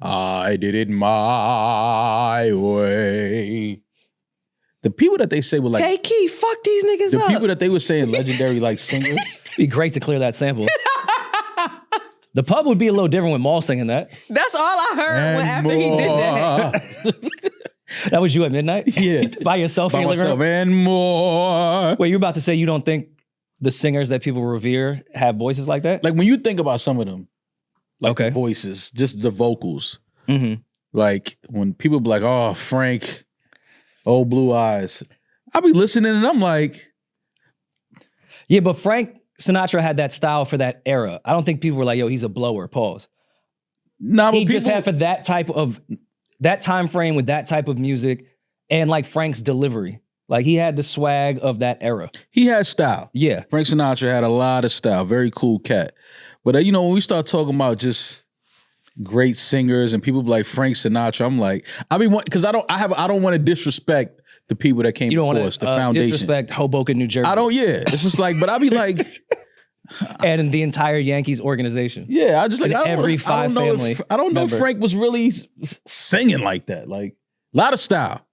I did it my way. The people that they say were like... K-Key, fuck these niggas the up. The people that they were saying legendary like singers. It'd be great to clear that sample. The pub would be a little different with Maul singing that. That's all I heard after he did that. That was you at midnight? Yeah. By yourself in your living room? And more. Wait, you're about to say you don't think the singers that people revere have voices like that? Like when you think about some of them, like okay. voices, just the vocals. Mm-hmm. Like when people be like, oh, Frank, oh, Blue Eyes. I'll be listening and I'm like... Yeah, but Frank Sinatra had that style for that era. I don't think people were like, yo, he's a blower, pause. Nah, he just had for that type of, that time frame with that type of music and like Frank's delivery. Like he had the swag of that era. He had style. Yeah. Frank Sinatra had a lot of style. Very cool cat. But you know, when we start talking about just great singers and people be like Frank Sinatra, I'm like, because I don't want to disrespect the people that came before us, the foundation. Disrespect Hoboken, New Jersey. I don't, yeah. It's just like, but I be like... and the entire Yankees organization. Yeah, I just like, I don't know if Frank was really singing like that. Like, a lot of style,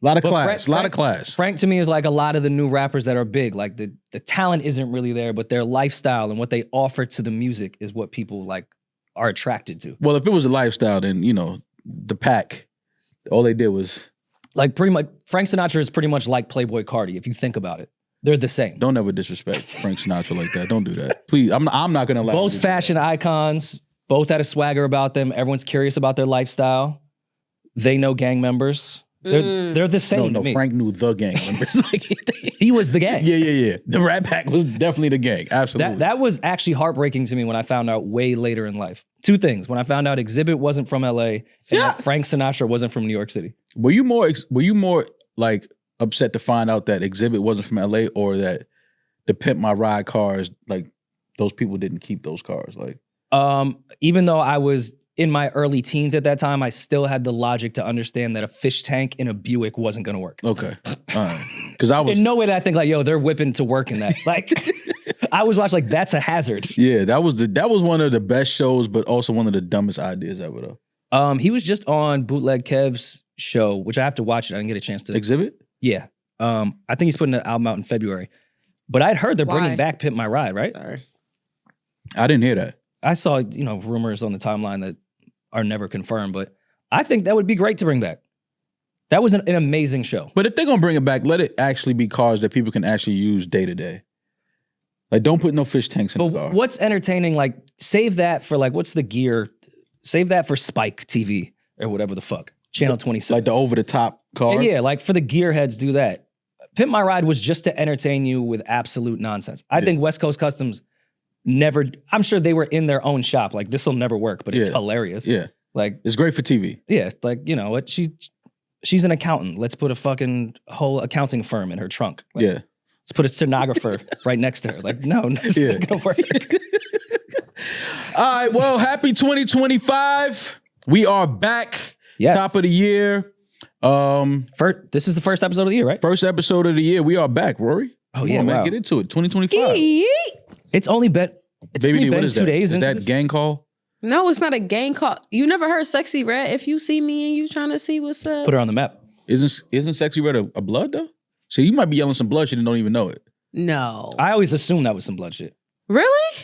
a lot of class. Frank to me is like a lot of the new rappers that are big. Like the talent isn't really there, but their lifestyle and what they offer to the music is what people like are attracted to. Well, if it was a lifestyle, then, you know, the pack, all they did was... Like pretty much, Frank Sinatra is pretty much like Playboy Cardi, if you think about it. They're the same. Don't ever disrespect Frank Sinatra like that. Don't do that. Please, I'm not going to allow both fashion icons, both had a swagger about them. Everyone's curious about their lifestyle. They know gang members. They're the same. No, Frank knew the gang members. He was the gang. Yeah. The Rat Pack was definitely the gang. Absolutely. That was actually heartbreaking to me when I found out way later in life. Two things. When I found out Exhibit wasn't from LA and that Frank Sinatra wasn't from New York City. Were you more like upset to find out that Exhibit wasn't from LA or that the Pimp My Ride cars, like those people didn't keep those cars? Like, even though I was in my early teens at that time, I still had the logic to understand that a fish tank in a Buick wasn't going to work. Okay. All right. Because I was... In no way did I think like, yo, they're whipping to work in that. Like, I was watching like, that's a hazard. Yeah, that was one of the best shows, but also one of the dumbest ideas ever, though. He was just on Bootleg Kev's show, which I have to watch it. I didn't get a chance to... Exhibit? Yeah. I think he's putting an album out in February. But I'd heard they're bringing back Pimp My Ride, right? Sorry. I didn't hear that. I saw, rumors on the timeline that are never confirmed, but I think that would be great to bring back. That was an amazing show. But if they're going to bring it back, let it actually be cars that people can actually use day to day. Like, don't put no fish tanks in the car. What's entertaining, like, save that for, like, what's the gear? Save that for Spike TV or whatever the fuck. Channel 27. Like the over-the-top car? Yeah, like for the gearheads, do that. Pimp My Ride was just to entertain you with absolute nonsense. I think West Coast Customs never, I'm sure they were in their own shop. Like, this will never work, but it's hilarious. Yeah. Like, it's great for TV. Yeah, like, you know what? She's an accountant. Let's put a fucking whole accounting firm in her trunk. Like, yeah. Let's put a stenographer right next to her. Like, no, this isn't gonna work. All right, well, happy 2025. We are back. Yes. Top of the year. This is the first episode of the year, right? First episode of the year. We are back, Rory. Oh, yeah, man. wow. Get into it. 2025. It's only been 2 days into that gang call? No, it's not a gang call. You never heard Sexy Red? If you see me and you trying to see what's up. Put her on the map. Isn't Sexy Red a blood, though? So you might be yelling some blood shit and don't even know it. No. I always assumed that was some blood shit. Really?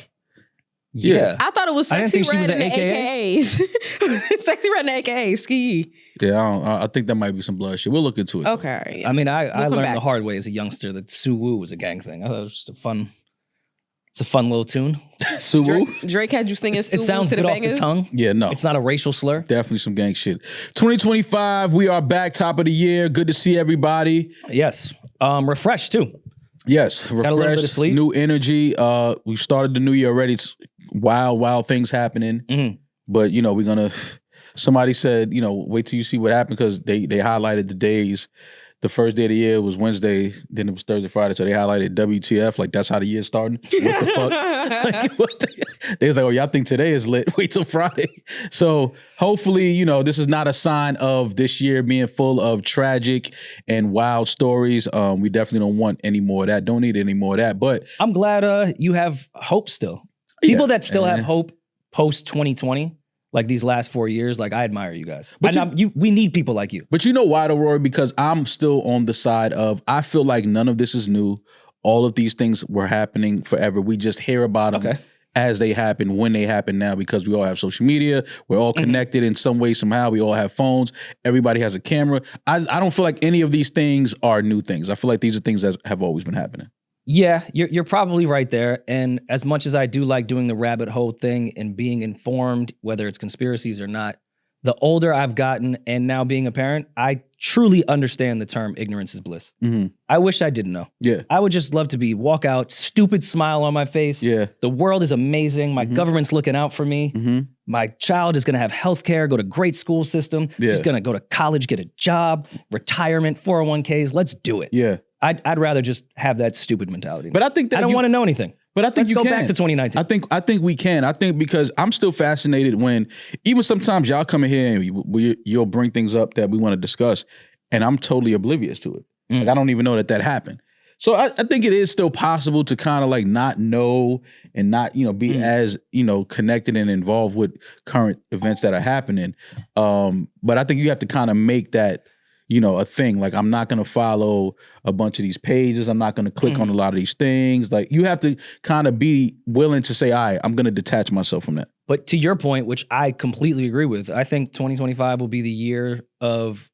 Yeah. I thought it was Sexy Red and the AKAs. Sexy Red and the AKAs. Ski. Yeah, I think that might be some blood shit. We'll look into it. Okay. I mean, I learned the hard way as a youngster that Suwoo was a gang thing. I thought it was just it's a fun little tune. Suwoo? Drake had you singing Suwoo it sounds to good the off bangers? the tongue. Yeah, no. It's not a racial slur. Definitely some gang shit. 2025, we are back, top of the year. Good to see everybody. Yes. Refreshed too. Yes, refreshed. Got a little bit of sleep. New energy. We've started the new year already. It's wild things happening. Mm-hmm. But, we're going to... Somebody said, wait till you see what happened because they highlighted the days. The first day of the year was Wednesday, then it was Thursday, Friday. So they highlighted WTF, like that's how the year's starting. What the fuck? They was like, oh, y'all think today is lit? Wait till Friday. So hopefully, this is not a sign of this year being full of tragic and wild stories. We definitely don't want any more of that. Don't need any more of that. But I'm glad you have hope still. People that still have hope post 2020 like these last 4 years, like I admire you guys. We need people like you. But you know why though, Rory? Because I'm still on the side of, I feel like none of this is new. All of these things were happening forever. We just hear about them as they happen, when they happen now, because we all have social media. We're all connected in some way, somehow. We all have phones. Everybody has a camera. I don't feel like any of these things are new things. I feel like these are things that have always been happening. Yeah, you're probably right there. And as much as I do like doing the rabbit hole thing and being informed, whether it's conspiracies or not, the older I've gotten and now being a parent, I truly understand the term ignorance is bliss. I wish I didn't know. Yeah. I would just love to walk out, stupid smile on my face. Yeah. The world is amazing. My government's looking out for me. My child is going to have health care, go to great school system. She's going to go to college, get a job, retirement, 401ks. Let's do it. Yeah. I'd rather just have that stupid mentality. But I think that I don't want to know anything. But I think Let's you go can. back to 2019. I think we can. I think because I'm still fascinated when even sometimes y'all come in here and you'll bring things up that we want to discuss, and I'm totally oblivious to it. Like I don't even know that happened. So I think it is still possible to kind of like not know and not, be as, connected and involved with current events that are happening. But I think you have to kind of make that, a thing. Like, I'm not going to follow a bunch of these pages. I'm not going to click on a lot of these things. Like, you have to kind of be willing to say, all right, I'm going to detach myself from that. But to your point, which I completely agree with, I think 2025 will be the year of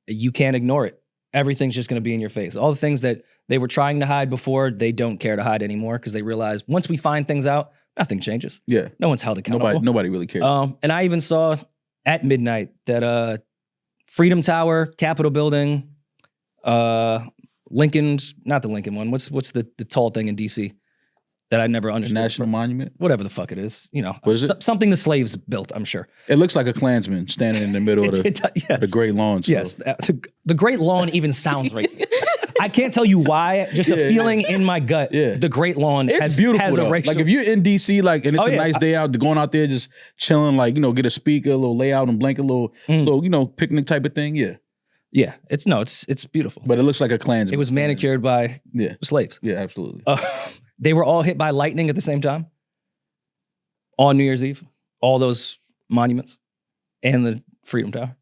you can't ignore it. Everything's just going to be in your face. All the things that they were trying to hide before, they don't care to hide anymore because they realize once we find things out, nothing changes. Yeah. No one's held accountable. Nobody really cares. And I even saw at midnight that Freedom Tower, Capitol Building, Lincoln's, not the Lincoln one. What's the tall thing in DC that I never understood? The National Monument? Whatever the fuck it is. What is it? Something the slaves built, I'm sure. It looks like a Klansman standing in the middle of the Great Lawn. So. Yes. The Great Lawn even sounds racist. I can't tell you why. Just a feeling in my gut. Yeah. The Great Lawn it's beautiful, has a racial... Like if you're in DC, like, and it's a nice day out, going out there just chilling, like, get a speaker, a little layout and blanket, little picnic type of thing. Yeah. Yeah. It's beautiful. But it looks like a Klansman. It was manicured by slaves. Yeah, absolutely. They were all hit by lightning at the same time on New Year's Eve. All those monuments and the Freedom Tower.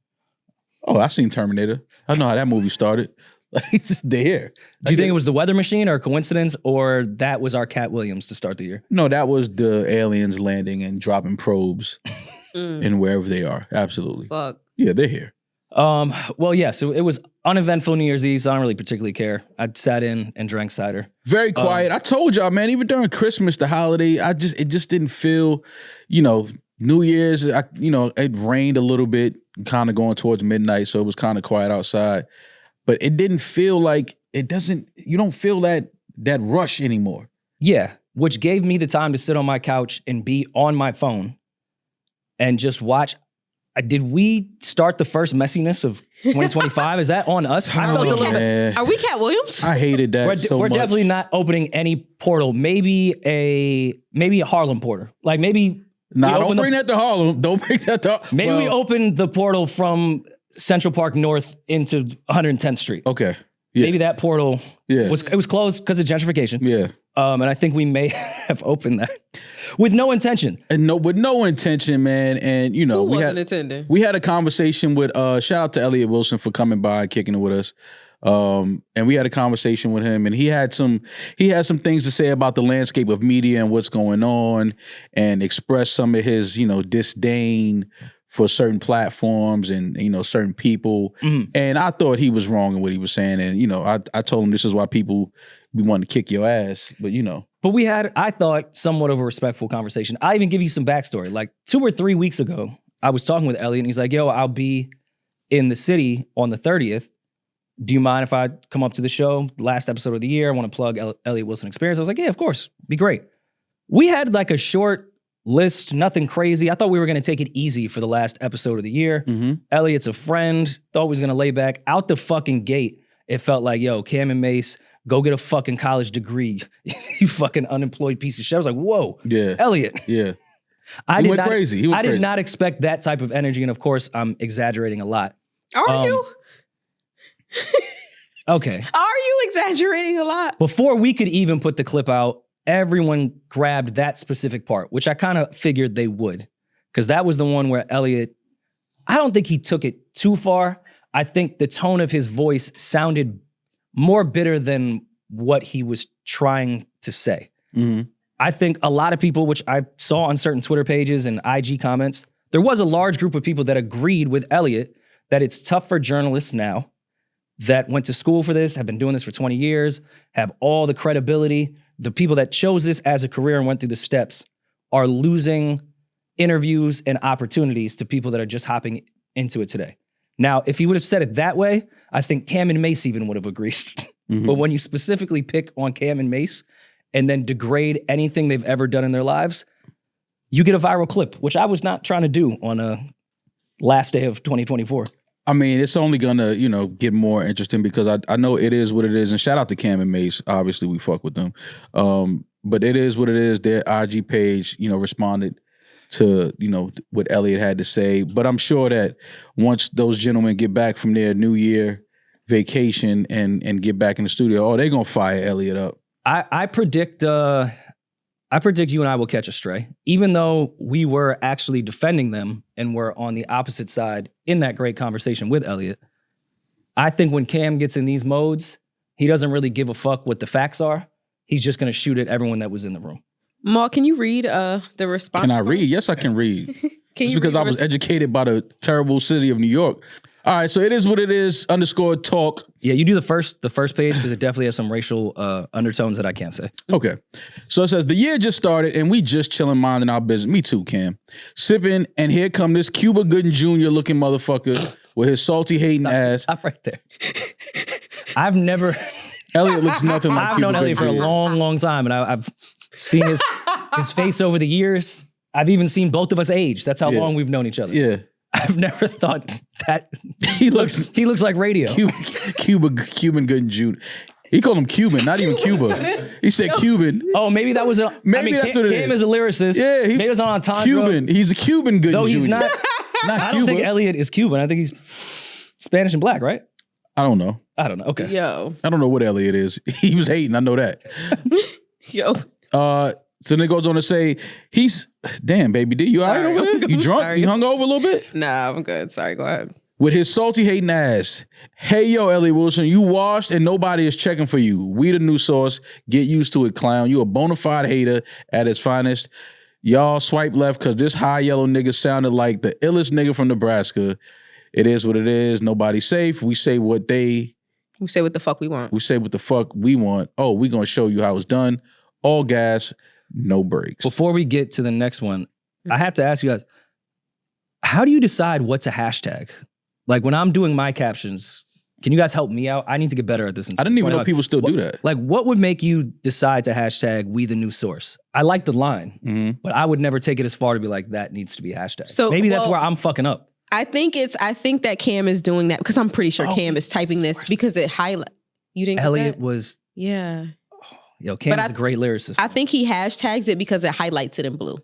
Oh, I seen Terminator. I know how that movie started. They're here. Do you think it was the weather machine or a coincidence, or that was our Cat Williams to start the year? No, that was the aliens landing and dropping probes in wherever they are. Absolutely. Fuck. Yeah, they're here. Well, yeah, so it was uneventful New Year's Eve, so I don't really particularly care. I sat in and drank cider. Very quiet. I told y'all, man, even during Christmas, the holiday, it just didn't feel, New Year's, it rained a little bit, kind of going towards midnight, so it was kind of quiet outside. But it didn't feel like, you don't feel that rush anymore. Yeah, which gave me the time to sit on my couch and be on my phone and just watch. Did we start the first messiness of 2025? Is that on us? I felt a little bit. Are we Cat Williams? I hated that we're definitely not opening any portal. Maybe a Harlem portal. Like maybe. Nah, don't bring that to Harlem. Don't bring that to. Maybe we opened the portal from Central Park North into 110th Street. Okay. Yeah. Maybe that portal was closed because of gentrification. Yeah. And I think we may have opened that with no intention. With no intention, man. And who wasn't attending? We had a conversation with shout out to Elliot Wilson for coming by and kicking it with us. And we had a conversation with him, and he had some things to say about the landscape of media and what's going on, and express some of his, disdain for certain platforms and, certain people. And I thought he was wrong in what he was saying. And, I told him this is why we want to kick your ass, but But we had, I thought, somewhat of a respectful conversation. I even give you some backstory. Like 2 or 3 weeks ago, I was talking with Elliot and he's like, yo, I'll be in the city on the 30th. Do you mind if I come up to the show? Last episode of the year, I want to plug Elliot Wilson Experience. I was like, yeah, of course. Be great. We had like a short list, nothing crazy. I thought we were going to take it easy for the last episode of the year. Elliot's a friend. Thought we was going to lay back. Out the fucking gate, it felt like, yo, Cam and Mase, go get a fucking college degree. You fucking unemployed piece of shit. I was like, whoa. Yeah. Elliot. Yeah. He went crazy. I did not expect that type of energy. And of course, I'm exaggerating a lot. Are you? Okay. Are you exaggerating a lot? Before we could even put the clip out, everyone grabbed that specific part, which I kind of figured they would. because that was the one where Elliot, I don't think he took it too far. I think the tone of his voice sounded more bitter than what he was trying to say. Mhm. I think a lot of people, which I saw on certain Twitter pages and IG comments, there was a large group of people that agreed with Elliot that it's tough for journalists now that went to school for this, have been doing this for 20 years, have all the credibility. The people that chose this as a career and went through the steps are losing interviews and opportunities to people that are just hopping into it today. Now, if he would have said it that way, I think Cam and Mase even would have agreed. Mhm. But when you specifically pick on Cam and Mase and then degrade anything they've ever done in their lives, you get a viral clip, which I was not trying to do on a last day of 2024. I mean, it's only gonna, get more interesting because I know it is what it is. And shout out to Cam and Mase. Obviously, we fuck with them. But it is what it is. Their IG page, responded to, what Elliot had to say. But I'm sure that once those gentlemen get back from their New Year vacation and get back in the studio, they're gonna fire Elliot up. I predict you and I will catch a stray, even though we were actually defending them and were on the opposite side in that great conversation with Elliot. I think when Cam gets in these modes, he doesn't really give a fuck what the facts are. He's just going to shoot at everyone that was in the room. Ma, can you read the response? Can I read? Yes, I can read. Can you because read I was educated by the terrible city of New York. All right, so it is what it is, _talk. Yeah, you do the first page because it definitely has some racial undertones that I can't say. Okay. So it says, the year just started and we just chilling, minding our business. Me too, Cam. Sipping, and here come this Cuba Gooding Jr. looking motherfucker with his salty hating ass. Stop right there. I've never... Elliot looks nothing like I've Cuba known Elliot for a Gooding Jr. long time, and I've seen his face over the years. I've even seen both of us age. That's how long we've known each other. Yeah. I've never thought that He looks like radio. Cuban Gooding Jr. He called him Cuban, not even Cuba. He said Cuban. Oh, maybe that was Maybe that's what it Cam is. is a lyricist. Yeah, maybe it's on entendre. Cuban. He's a Cuban Gooding Though Jr. he's not. Not I Cuba. don't think Elliot is Cuban. I think he's Spanish and black, right? I don't know. Okay. Yo. I don't know what Elliot is. He was hating. I know that. Yo. So then it goes on to say, damn, baby D, you all right Sorry. over there? You drunk? Sorry. You hung over a little bit? Nah, I'm good. Sorry, go ahead. With his salty hating ass. Hey, yo, Elliot Wilson, you washed and nobody is checking for you. We the new source. Get used to it, clown. You a bona fide hater at its finest. Y'all swipe left because this high yellow nigga sounded like the illest nigga from Nebraska. It is what it is. Nobody's safe. We say what the fuck we want. Oh, we gonna show you how it's done. All gas, no brakes. Before we get to the next one, I have to ask you guys, how do you decide what's a hashtag? Like when I'm doing my captions, can you guys help me out? I need to get better at this. I didn't even know people still do that. Like what would make you decide to hashtag we the new source? I like the line, but I would never take it as far to be like, that needs to be a hashtag. So, maybe that's where I'm fucking up. I think that Cam is doing that because I'm pretty sure Cam is typing this because it highlight. You didn't get Elliot that? was, Yeah. Yo, Cam is a great lyricist. I think he hashtags it because it highlights it in blue.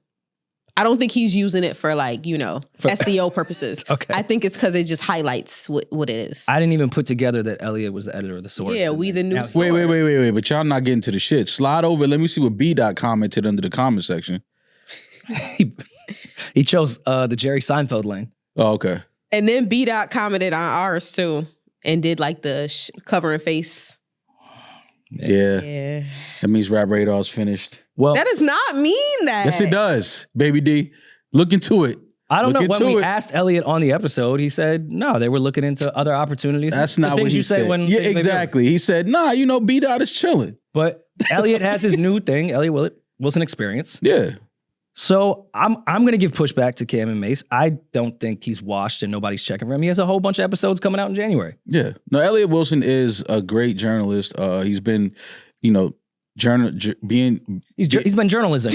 I don't think he's using it for SEO purposes. Okay. I think it's because it just highlights what it is. I didn't even put together that Elliot was the editor of the source. Yeah, we the new Now- source. Wait. But y'all not getting to the shit. Slide over. Let me see what B. commented under the comment section. He chose the Jerry Seinfeld lane. Oh, okay. And then B. commented on ours too and did like the cover and face. Yeah. That means Rap Radar's finished. Well, That does not mean that. Yes, it does, baby D. Look into it. I don't know. Look When into we it. asked Elliot on the episode, he said, no, they were looking into other opportunities. That's The not things what he you say said. when Yeah, things may be over. exactly. He said, nah, B. is chilling. But Elliot has his new thing, Elliot Wilson Experience. Yeah. So I'm going to give pushback to Cam and Mase. I don't think he's washed and nobody's checking for him. He has a whole bunch of episodes coming out in January. Yeah. No, Elliot Wilson is a great journalist. He's been, He's been journalism.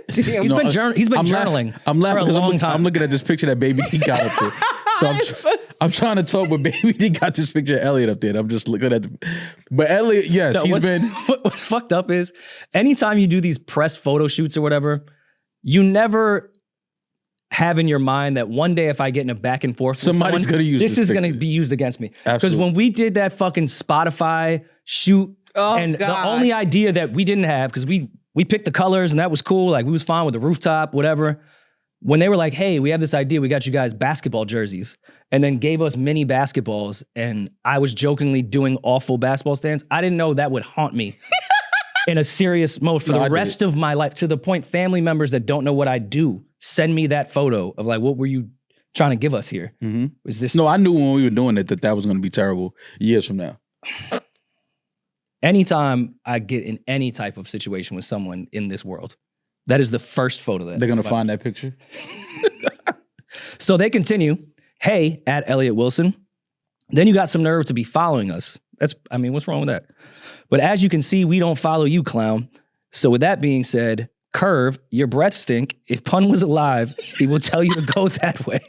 He's been journaling. I'm laughing for a long time. I'm looking at this picture that Baby D got up there. So I'm trying to talk, but Baby D got this picture of Elliot up there. And I'm just looking at but Elliot, yes, No, what's fucked up is anytime you do these press photo shoots or whatever, you never have in your mind that one day if I get in a back and forth, Somebody's gonna use this this is going to picture. be used against me. Because Absolutely. when we did that fucking Spotify shoot, and God. the only idea that we didn't have, because we picked the colors and that was cool, like we was fine with the rooftop, whatever. when they were like, hey, we have this idea, we got you guys basketball jerseys, and then gave us mini basketballs, and I was jokingly doing awful basketball stands, I didn't know that would haunt me in a serious mode for the rest of my life, to the point family members that don't know what I do send me that photo of like, what were you trying to give us here? Is this? No, I knew when we were doing it that was going to be terrible years from now. Anytime I get in any type of situation with someone in this world, that is the first photo that they're going to find that picture. So they continue, hey, at Elliot Wilson, then you got some nerve to be following us. What's wrong with that? But as you can see, we don't follow you, clown. So with that being said, Curve, your breath stink. If Pun was alive, he will tell you to go that way.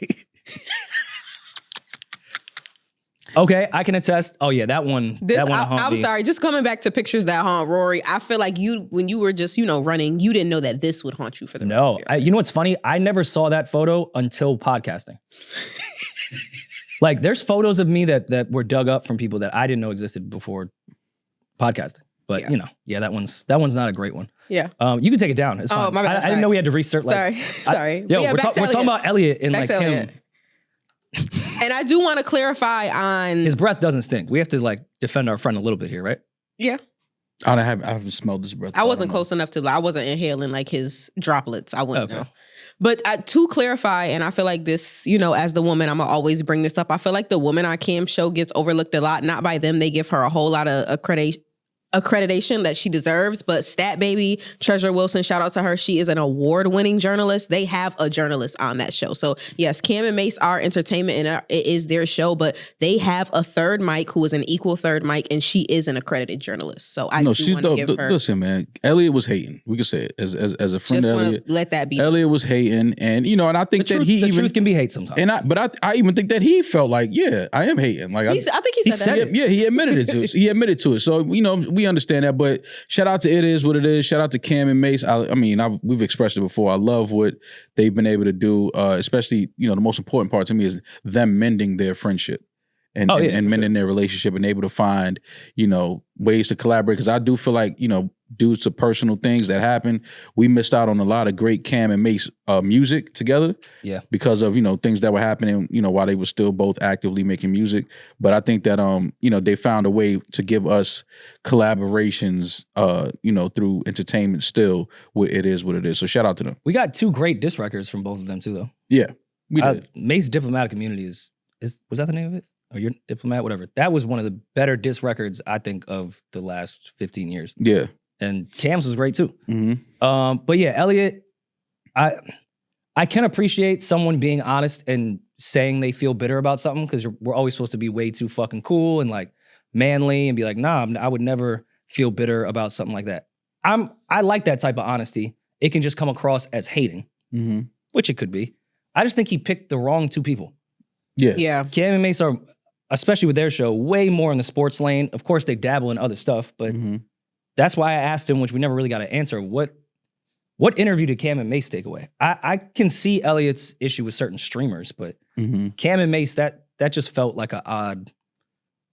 Okay, I can attest. Oh yeah, that one. I'm sorry. Just coming back to pictures that haunt Rory. I feel like when you were just running, you didn't know that this would haunt you for the rest of your life. You know what's funny? I never saw that photo until podcasting. Like, there's photos of me that were dug up from people that I didn't know existed before podcasting. But that one's not a great one. Yeah. You can take it down. It's fine. Oh, my bad. I didn't know we had to research. Like, sorry. We're talking about Elliot and back like him. And I do want to clarify on his breath doesn't stink. We have to like defend our friend a little bit here, right? Yeah. I haven't smelled his breath. I wasn't close enough to. I wasn't inhaling like his droplets. I wouldn't know. But to clarify, and I feel like this, as the woman, I'm gonna always bring this up. I feel like the woman on Cam's show gets overlooked a lot. Not by them; they give her a whole lot of accreditation that she deserves. But Stat Baby, Treasure Wilson, shout out to her. She is an award-winning journalist. They have a journalist on that show. So yes, Cam and Mase are entertainment and it is their show, but they have a third mic who is an equal third mic, and she is an accredited journalist. So I do want to give her. Listen, man, Elliot was hating. We could say it as a friend. Just of Elliot, let that be. Elliot was hating, and and I think the truth can be hate sometimes. And I even think that he felt like, yeah, I am hating. Like I think he said that. Yeah, he admitted it to us. He admitted to it. So we understand that. But shout out to It Is What It Is. Shout out to Cam and Mase. We've expressed it before. I love what they've been able to do. Especially, the most important part to me is them mending their friendship and mending their relationship and able to find, ways to collaborate. Because I do feel like, due to personal things that happen, we missed out on a lot of great Cam and Mase music together. Yeah. Because of, things that were happening, while they were still both actively making music. But I think that, they found a way to give us collaborations, through entertainment still. It is what it is. So shout out to them. We got 2 great diss records from both of them too, though. Yeah, we did. Mase Diplomatic Community was that the name of it? Or Your Diplomat, whatever. That was one of the better diss records, I think, of the last 15 years. Yeah. And Cam's was great too. Mm-hmm. But yeah, Elliot, I can appreciate someone being honest and saying they feel bitter about something, because we're always supposed to be way too fucking cool and like manly and be like, nah, I would never feel bitter about something like that. I like that type of honesty. It can just come across as hating, which it could be. I just think he picked the wrong 2 people. Yeah. Cam and Mase are, especially with their show, way more in the sports lane. Of course, they dabble in other stuff, but that's why I asked him, which we never really got to answer, what interview did Cam and Mase take away? I can see Elliot's issue with certain streamers, but Cam and Mase, that just felt like an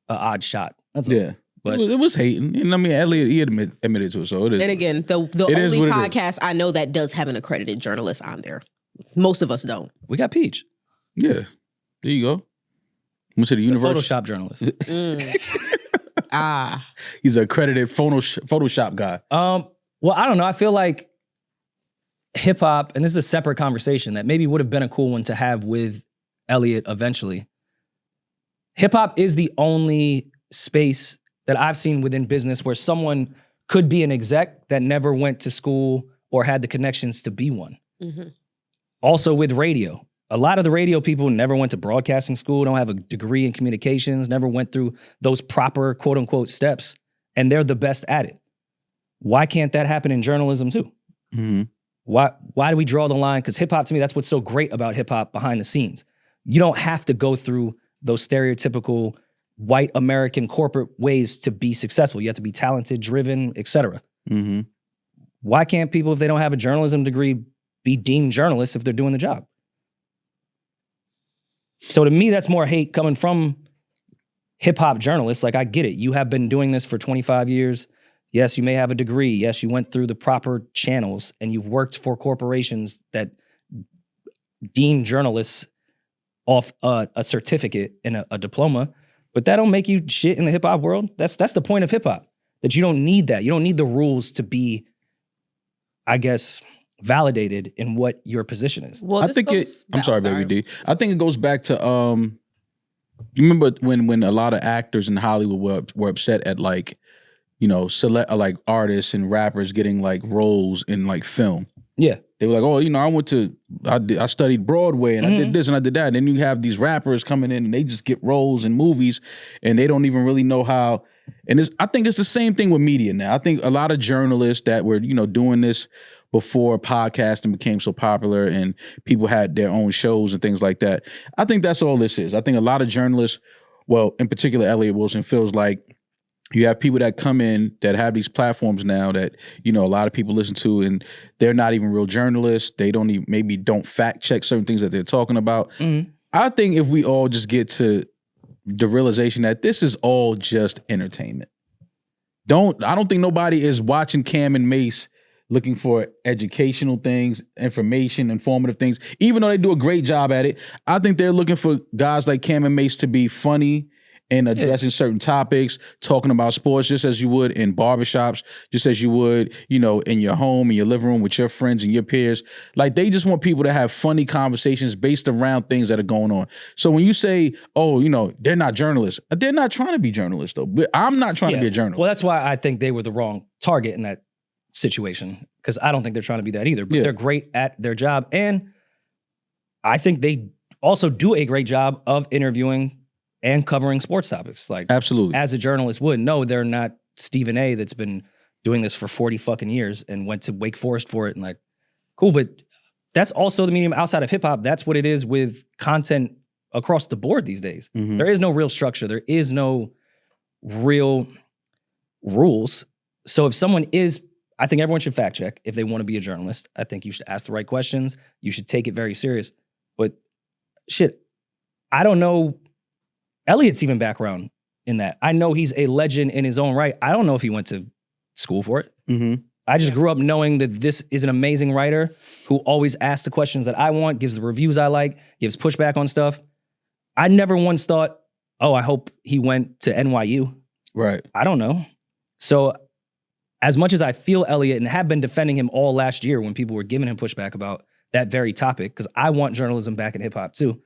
odd shot. That's all. Yeah. But it was hating. And Elliot, he admitted to it, so it is. And again, the only podcast I know that does have an accredited journalist on there. Most of us don't. We got Peach. Yeah. There you go. Went to the universe. Photoshop journalist. He's an accredited Photoshop guy. Well, I don't know. I feel like hip hop, and this is a separate conversation that maybe would have been a cool one to have with Elliot eventually. Hip hop is the only space that I've seen within business where someone could be an exec that never went to school or had the connections to be one. Also with radio. A lot of the radio people never went to broadcasting school, don't have a degree in communications, never went through those proper quote unquote steps, and they're the best at it. Why can't that happen in journalism too? Why do we draw the line? Because hip hop, to me, that's what's so great about hip hop behind the scenes. You don't have to go through those stereotypical white American corporate ways to be successful. You have to be talented, driven, etc. Why can't people, if they don't have a journalism degree, be deemed journalists if they're doing the job? So to me, that's more hate coming from hip hop journalists. Like, I get it. You have been doing this for 25 years. Yes, you may have a degree. Yes, you went through the proper channels and you've worked for corporations that deem journalists off a certificate and a diploma, but that don't make you shit in the hip hop world. That's the point of hip hop, that you don't need that. You don't need the rules to be, I guess, validated in what your position is. Well, I think I'm sorry, baby D. I think it goes back to you remember when a lot of actors in Hollywood were upset at like, you know, like artists and rappers getting like roles in like film. Yeah. They were like, oh, you know, I studied Broadway and I did this and I did that. And then you have these rappers coming in and they just get roles in movies and they don't even really know how. And I think it's the same thing with media now. I think a lot of journalists that were, you know, doing this before podcasting became so popular and people had their own shows and things like that. I think that's all this is. I think a lot of journalists, well, in particular, Elliot Wilson, feels like you have people that come in that have these platforms now that, you know, a lot of people listen to, and they're not even real journalists. They don't even, maybe don't fact check certain things that they're talking about. I think if we all just get to the realization that this is all just entertainment. I don't think nobody is watching Cam and Mase looking for educational things, information, informative things, even though they do a great job at it. I think they're looking for guys like Cam and Mase to be funny and addressing certain topics, talking about sports just as you would in barbershops, just as you would, you know, in your home, in your living room with your friends and your peers. Like, they just want people to have funny conversations based around things that are going on. So when you say, oh, you know, they're not journalists, they're not trying to be journalists, though. But I'm not trying to be a journalist. Well, that's why I think they were the wrong target in that situation, because I don't think they're trying to be that either. But they're great at their job. And I think they also do a great job of interviewing and covering sports topics. Like, absolutely, as a journalist would. No, they're not Stephen A. that's been doing this for 40 fucking years and went to Wake Forest for it. And like, cool, but that's also the medium outside of hip hop. That's what it is with content across the board these days. There is no real structure. There is no real rules. So if someone is, I think everyone should fact check if they want to be a journalist. I think you should ask the right questions. You should take it very serious. But shit, I don't know Elliot's even background in that. I know he's a legend in his own right. I don't know if he went to school for it. I just grew up knowing that this is an amazing writer who always asks the questions that I want, gives the reviews I like, gives pushback on stuff. I never once thought, oh, I hope he went to NYU. Right. I don't know. So as much as I feel Elliot and have been defending him all last year when people were giving him pushback about that very topic, because I want journalism back in hip hop too,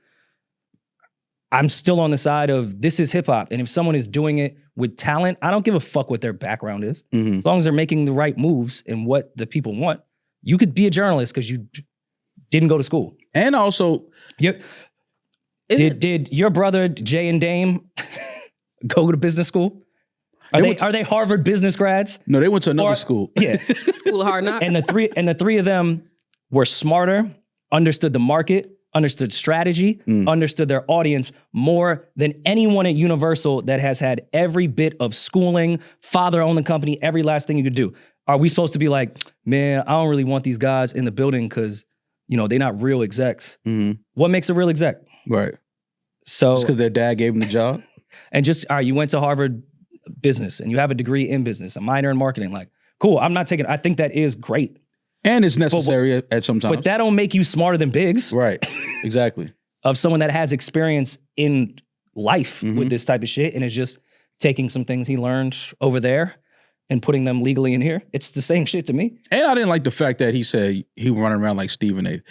I'm still on the side of this is hip hop. And if someone is doing it with talent, I don't give a fuck what their background is. As long as they're making the right moves and what the people want, you could be a journalist because you didn't go to school. And also, did your brother Jay and Dame go to business school? Are they Harvard business grads? No, they went to another school. Yeah. School of Hard Knocks. And the three of them were smarter, understood the market, understood strategy, understood their audience more than anyone at Universal that has had every bit of schooling, father owned the company, every last thing you could do. Are we supposed to be like, man, I don't really want these guys in the building because, you know, they're not real execs. What makes a real exec? Right. So just because their dad gave them the job? And just, all right, you went to Harvard business and you have a degree in business, a minor in marketing. Like, cool, I think that is great. And it's necessary at some times. But that don't make you smarter than Biggs. Right, exactly. Of someone that has experience in life with this type of shit and is just taking some things he learned over there and putting them legally in here. It's the same shit to me. And I didn't like the fact that he said he was running around like Stephen A.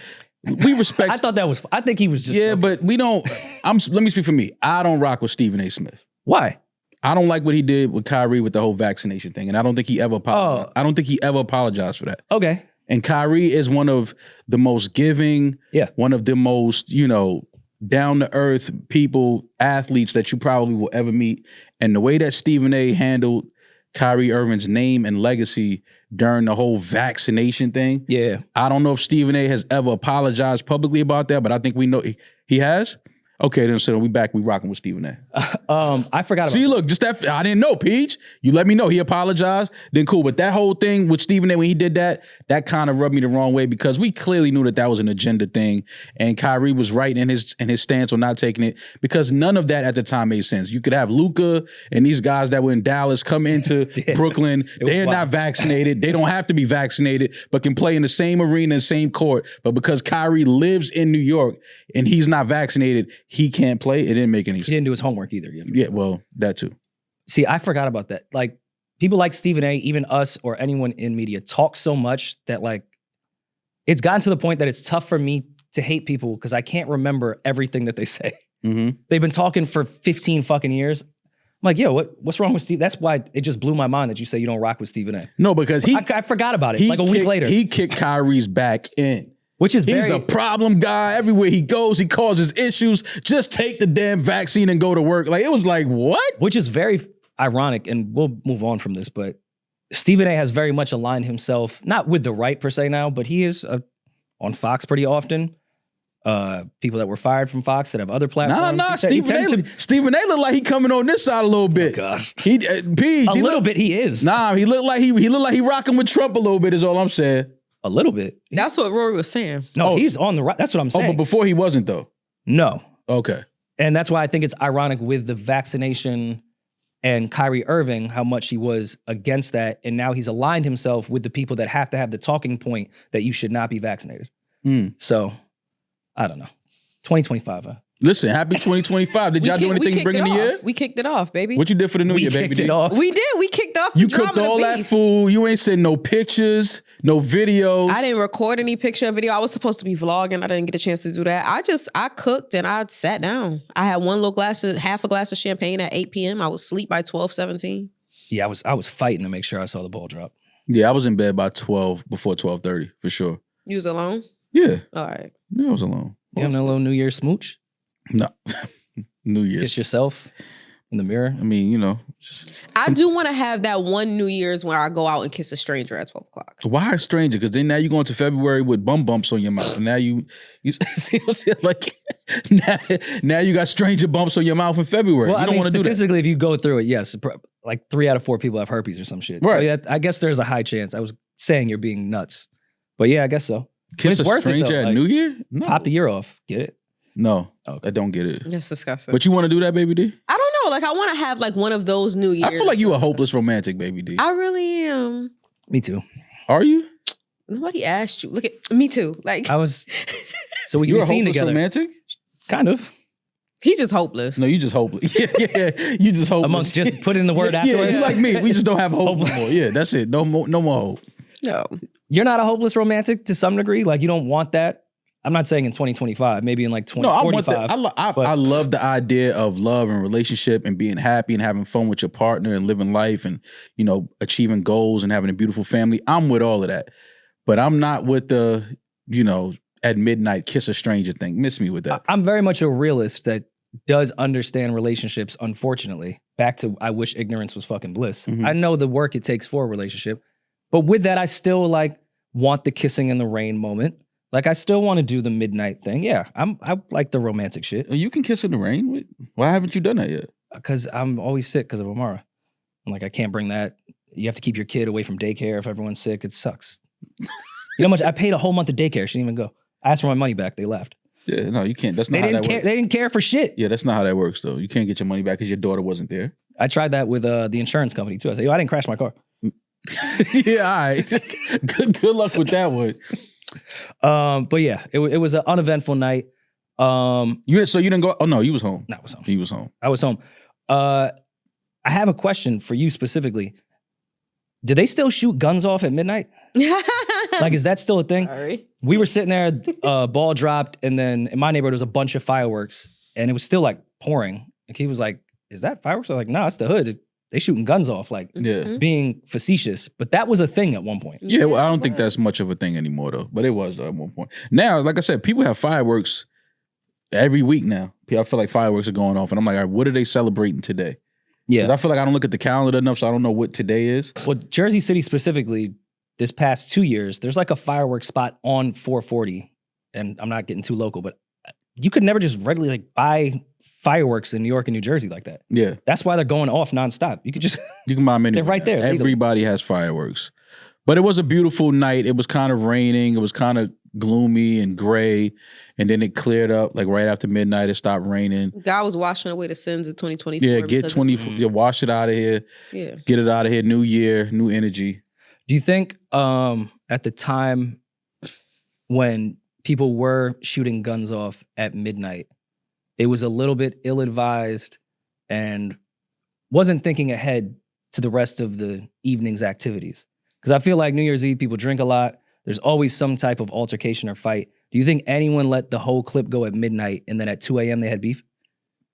We respect... I think he was just... Yeah, but we don't... let me speak for me. I don't rock with Stephen A. Smith. Why? I don't like what he did with Kyrie with the whole vaccination thing. And I don't think he ever apologized. I don't think he ever apologized for that. Okay. And Kyrie is one of the most giving, one of the most, you know, down-to-earth people, athletes that you probably will ever meet. And the way that Stephen A. handled Kyrie Irving's name and legacy during the whole vaccination thing, I don't know if Stephen A. has ever apologized publicly about that, but I think we know he has. Okay, then so we back. We rocking with Stephen A. I forgot about See, look, just that. I didn't know, Peach. You let me know. He apologized. Then cool. But that whole thing with Stephen A. when he did that kind of rubbed me the wrong way because we clearly knew that was an agenda thing, and Kyrie was right in his stance on not taking it because none of that at the time made sense. You could have Luka and these guys that were in Dallas come into Brooklyn. They're not vaccinated. They don't have to be vaccinated, but can play in the same arena and same court. But because Kyrie lives in New York and he's not vaccinated, he can't play. It didn't make any sense. He didn't do his homework either. Yeah, well, that too. See, I forgot about that. Like, people like Stephen A., even us or anyone in media, talk so much that, like, it's gotten to the point that it's tough for me to hate people because I can't remember everything that they say. Mm-hmm. They've been talking for 15 fucking years. I'm like, yo, what's wrong with Steve? That's why it just blew my mind that you say you don't rock with Stephen A. No, because I forgot about it like a week later. He kicked Kyrie's back in. Which is He's a problem guy. Everywhere he goes, he causes issues. Just take the damn vaccine and go to work. Like, it was like, what? Which is very ironic, and we'll move on from this, but Stephen A. has very much aligned himself, not with the right per se now, but he is on Fox pretty often. People that were fired from Fox that have other platforms. Nah, Stephen A. look like he coming on this side a little bit. Oh gosh. He little bit he is. Nah, he looked like he rocking with Trump a little bit is all I'm saying. A little bit. That's what Rory was saying. No, he's on the right. That's what I'm saying. Oh, but before he wasn't though. No. Okay. And that's why I think it's ironic with the vaccination and Kyrie Irving, how much he was against that. And now he's aligned himself with the people that have to have the talking point that you should not be vaccinated. So, I don't know. 2025, huh? Listen, happy 2025. Did y'all do anything to bring in the year? We kicked it off, baby. What you did for the new year, baby? We kicked it off. We did. We kicked off the You cooked all that food. You ain't sent no pictures, no videos. I didn't record any picture or video. I was supposed to be vlogging. I didn't get a chance to do that. I cooked and I sat down. I had half a glass of champagne at 8 p.m. I was asleep by 12:17. Yeah, I was fighting to make sure I saw the ball drop. Yeah, I was in bed by 12, before 12:30, for sure. You was alone? Yeah. All right. Yeah, I was alone. You having a little New Year's smooch? No. New Year's. Kiss yourself in the mirror? I mean, I do want to have that one New Year's where I go out and kiss a stranger at 12 o'clock. Why a stranger? Because then now you go into February with bum bumps on your mouth. And now you see what I'm saying? Like, now you got stranger bumps on your mouth in February. Well, you don't want to do that. Statistically, if you go through it, yes, like 3 out of 4 people have herpes or some shit. Right. So yeah, I guess there's a high chance. I was saying you're being nuts. But yeah, I guess so. Kiss a stranger at New Year? No. Pop the year off. Get it? No, I don't get it. That's disgusting. But you want to do that, Baby D? I don't know. Like, I want to have like one of those New Year's. I feel like you a hopeless romantic, Baby D. I really am. Me too. Are you? Nobody asked you. Look at me too. Like, I was. So we can You're be seen hopeless together. Romantic? Kind of. He just hopeless. No, you just hopeless. Yeah. You just hopeless. Amongst just put in the word afterwards. Yeah, it's like me. We just don't have hope anymore. Yeah, that's it. No more hope. No. You're not a hopeless romantic to some degree. Like, you don't want that. I'm not saying in 2025, maybe in like 2045. No, I want that. I love the idea of love and relationship and being happy and having fun with your partner and living life and, achieving goals and having a beautiful family. I'm with all of that. But I'm not with the, at midnight kiss a stranger thing. Miss me with that. I'm very much a realist that does understand relationships, unfortunately. Back to I wish ignorance was fucking bliss. Mm-hmm. I know the work it takes for a relationship. But with that, I still want the kissing in the rain moment. Like, I still want to do the midnight thing. Yeah, I like the romantic shit. You can kiss in the rain? Why haven't you done that yet? Because I'm always sick because of Amara. I'm like, I can't bring that. You have to keep your kid away from daycare if everyone's sick. It sucks. You know how much? I paid a whole month of daycare. She didn't even go. I asked for my money back. They left. Yeah, no, you can't. That's not how that works. They didn't care for shit. Yeah, that's not how that works, though. You can't get your money back because your daughter wasn't there. I tried that with the insurance company, too. I said, I didn't crash my car. Yeah, all right. Good luck with that one. But yeah, it was an uneventful night. So you didn't go? Oh no, you was home. No, I was home. He was home. I was home. I have a question for you specifically. Do they still shoot guns off at midnight? Like, is that still a thing? Sorry. We were sitting there, ball dropped, and then in my neighborhood there was a bunch of fireworks, and it was still like pouring. Like, he was like, "Is that fireworks?" I was like, "No, it's the hood. They shooting guns off," like being facetious. But that was a thing at one point. Yeah, well, I don't think that's much of a thing anymore, though. But it was at one point. Now, like I said, people have fireworks every week now. I feel like fireworks are going off, and I'm like, all right, what are they celebrating today? Yeah, because I feel like I don't look at the calendar enough, so I don't know what today is. Well, Jersey City specifically, this past 2 years, there's like a fireworks spot on 440, and I'm not getting too local, but you could never just regularly like buy fireworks in New York and New Jersey like that. Yeah. That's why they're going off nonstop. You could just You can buy them anywhere. they're right there. legally. Everybody has fireworks. But it was a beautiful night. It was kind of raining. It was kind of gloomy and gray. And then it cleared up. Like right after midnight, it stopped raining. God was washing away the sins of 2024. Yeah, get 24. Wash it out of here. Yeah. Get it out of here. New year, new energy. Do you think at the time when people were shooting guns off at midnight, it was a little bit ill-advised and wasn't thinking ahead to the rest of the evening's activities? Because I feel like New Year's Eve, people drink a lot. There's always some type of altercation or fight. Do you think anyone let the whole clip go at midnight and then at 2 a.m. they had beef?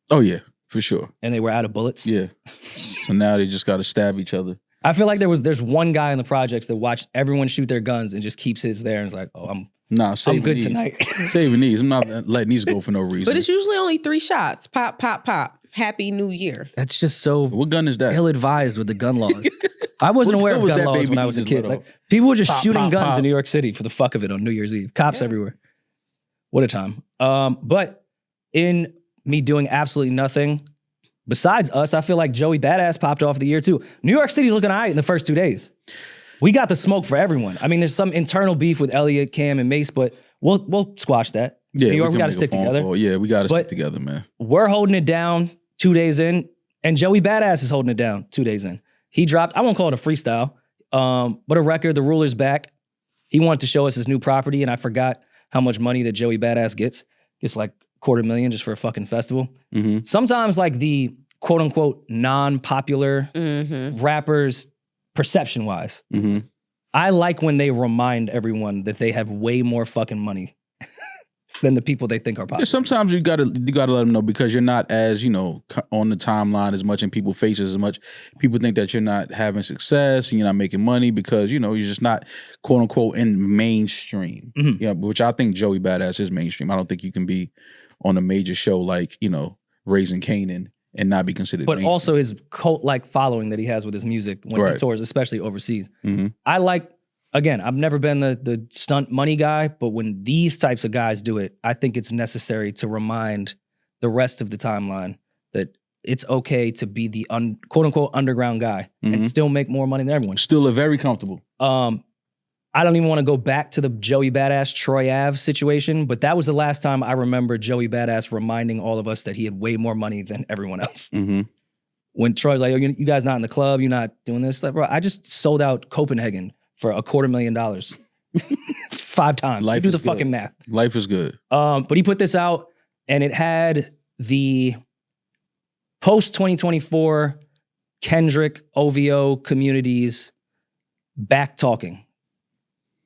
Oh, yeah, for sure. And they were out of bullets? Yeah. So now they just got to stab each other. I feel like there's one guy in the projects that watched everyone shoot their guns and just keeps his there and is like, oh, I'm good these. tonight. Saving these. I'm not letting these go for no reason. But it's usually only 3 shots. Pop, pop, pop. Happy New Year. That's just so What gun is that? ill-advised with the gun laws. I wasn't aware of was gun that laws baby when I you was a just kid. let Like, people were just Pop, shooting pop, guns pop. in New York City for the fuck of it on New Year's Eve. Cops everywhere. What a time. But in me doing absolutely nothing, besides us, I feel like Joey Badass popped off the year too. New York City's looking all right in the first 2 days. We got the smoke for everyone. I mean, there's some internal beef with Elliot, Cam, and Mase, but we'll squash that. Yeah, New York, we can got to make a stick phone together. call. Yeah, we got to But- stick together, man. We're holding it down 2 days in, and Joey Badass is holding it down 2 days in. He dropped, I won't call it a freestyle, but a record, The Ruler's Back. He wanted to show us his new property, and I forgot how much money that Joey Badass gets. Gets like $250,000 just for a fucking festival. Mm-hmm. Sometimes like the quote unquote non-popular rappers, perception-wise, Mm-hmm. I like when they remind everyone that they have way more fucking money than the people they think are popular. Yeah, sometimes you gotta let them know because you're not as on the timeline as much and people faces as much. People think that you're not having success and you're not making money because you're just not quote unquote in mainstream. Mhm. Yeah, which I think Joey Badass is mainstream. I don't think you can be on a major show like Raising Canaan and not be considered. But mainstream. also his cult-like following that he has with his music when he Right. tours, especially overseas. Mm-hmm. I like, again, I've never been the stunt money guy, but when these types of guys do it, I think it's necessary to remind the rest of the timeline that it's okay to be the quote-unquote underground guy and Mhm. still make more money than everyone. Still very comfortable. I don't even want to go back to the Joey Badass Troy Ave situation, but that was the last time I remember Joey Badass reminding all of us that he had way more money than everyone else. Mm-hmm. When Troy's like, "Oh, you guys not in the club, you're not doing this." Like, bro, I just sold out Copenhagen for $250,000 5 times. Life You do is the good. fucking math. Life is good. But he put this out, and it had the post 2024 Kendrick OVO communities back talking.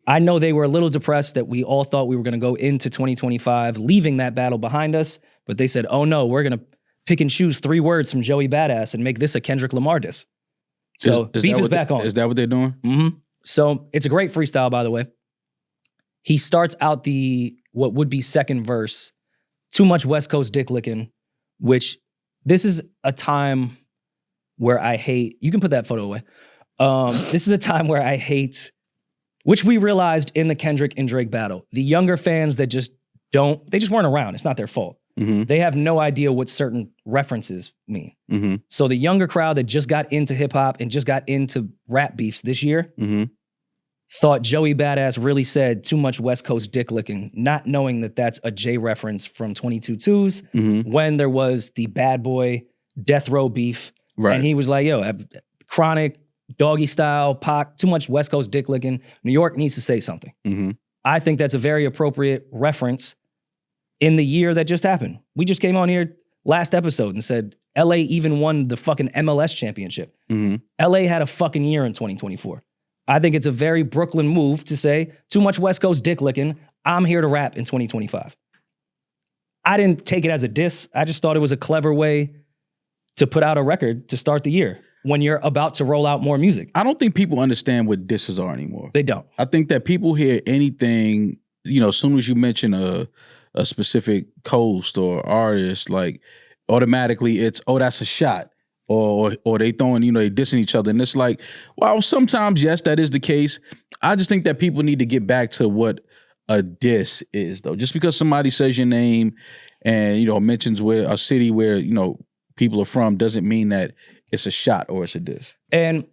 I know they were a little depressed that we all thought we were going to go into 2025 leaving that battle behind us, but they said, "Oh no, we're going to pick and choose 3 words from Joey Badass and make this a Kendrick Lamar diss." So beef that is what back on. Is that what they're doing? Mm-hmm. So it's a great freestyle, by the way. He starts out what would be second verse, too much West Coast dick licking, which this is a time where I hate, you can put that photo away. This is a time where I hate, which we realized in the Kendrick and Drake battle. The younger fans that they just weren't around. It's not their fault. Mm-hmm. They have no idea what certain references mean. Mm-hmm. So the younger crowd that just got into hip hop and just got into rap beefs this year Mm-hmm. thought Joey Badass really said too much West Coast dick licking, not knowing that that's a J reference from 22 Twos Mm-hmm. when there was the Bad Boy Death Row beef. Right. And he was like, yo, Chronic, Doggy Style, Pac, too much West Coast dick licking. New York needs to say something. Mm-hmm. I think that's a very appropriate reference in the year that just happened. We just came on here last episode and said LA even won the fucking MLS championship. Mm-hmm. LA had a fucking year in 2024. I think it's a very Brooklyn move to say, too much West Coast dick licking, I'm here to rap in 2025. I didn't take it as a diss. I just thought it was a clever way to put out a record to start the year when you're about to roll out more music. I don't think people understand what disses are anymore. They don't. I think that people hear anything, as soon as you mention a specific coast or artist, like automatically it's, oh, that's a shot. Or they throwing, they dissing each other. And it's like, well, sometimes, yes, that is the case. I just think that people need to get back to what a diss is, though. Just because somebody says your name and, mentions where a city where, people are from doesn't mean that it's a shot or it's a diss. And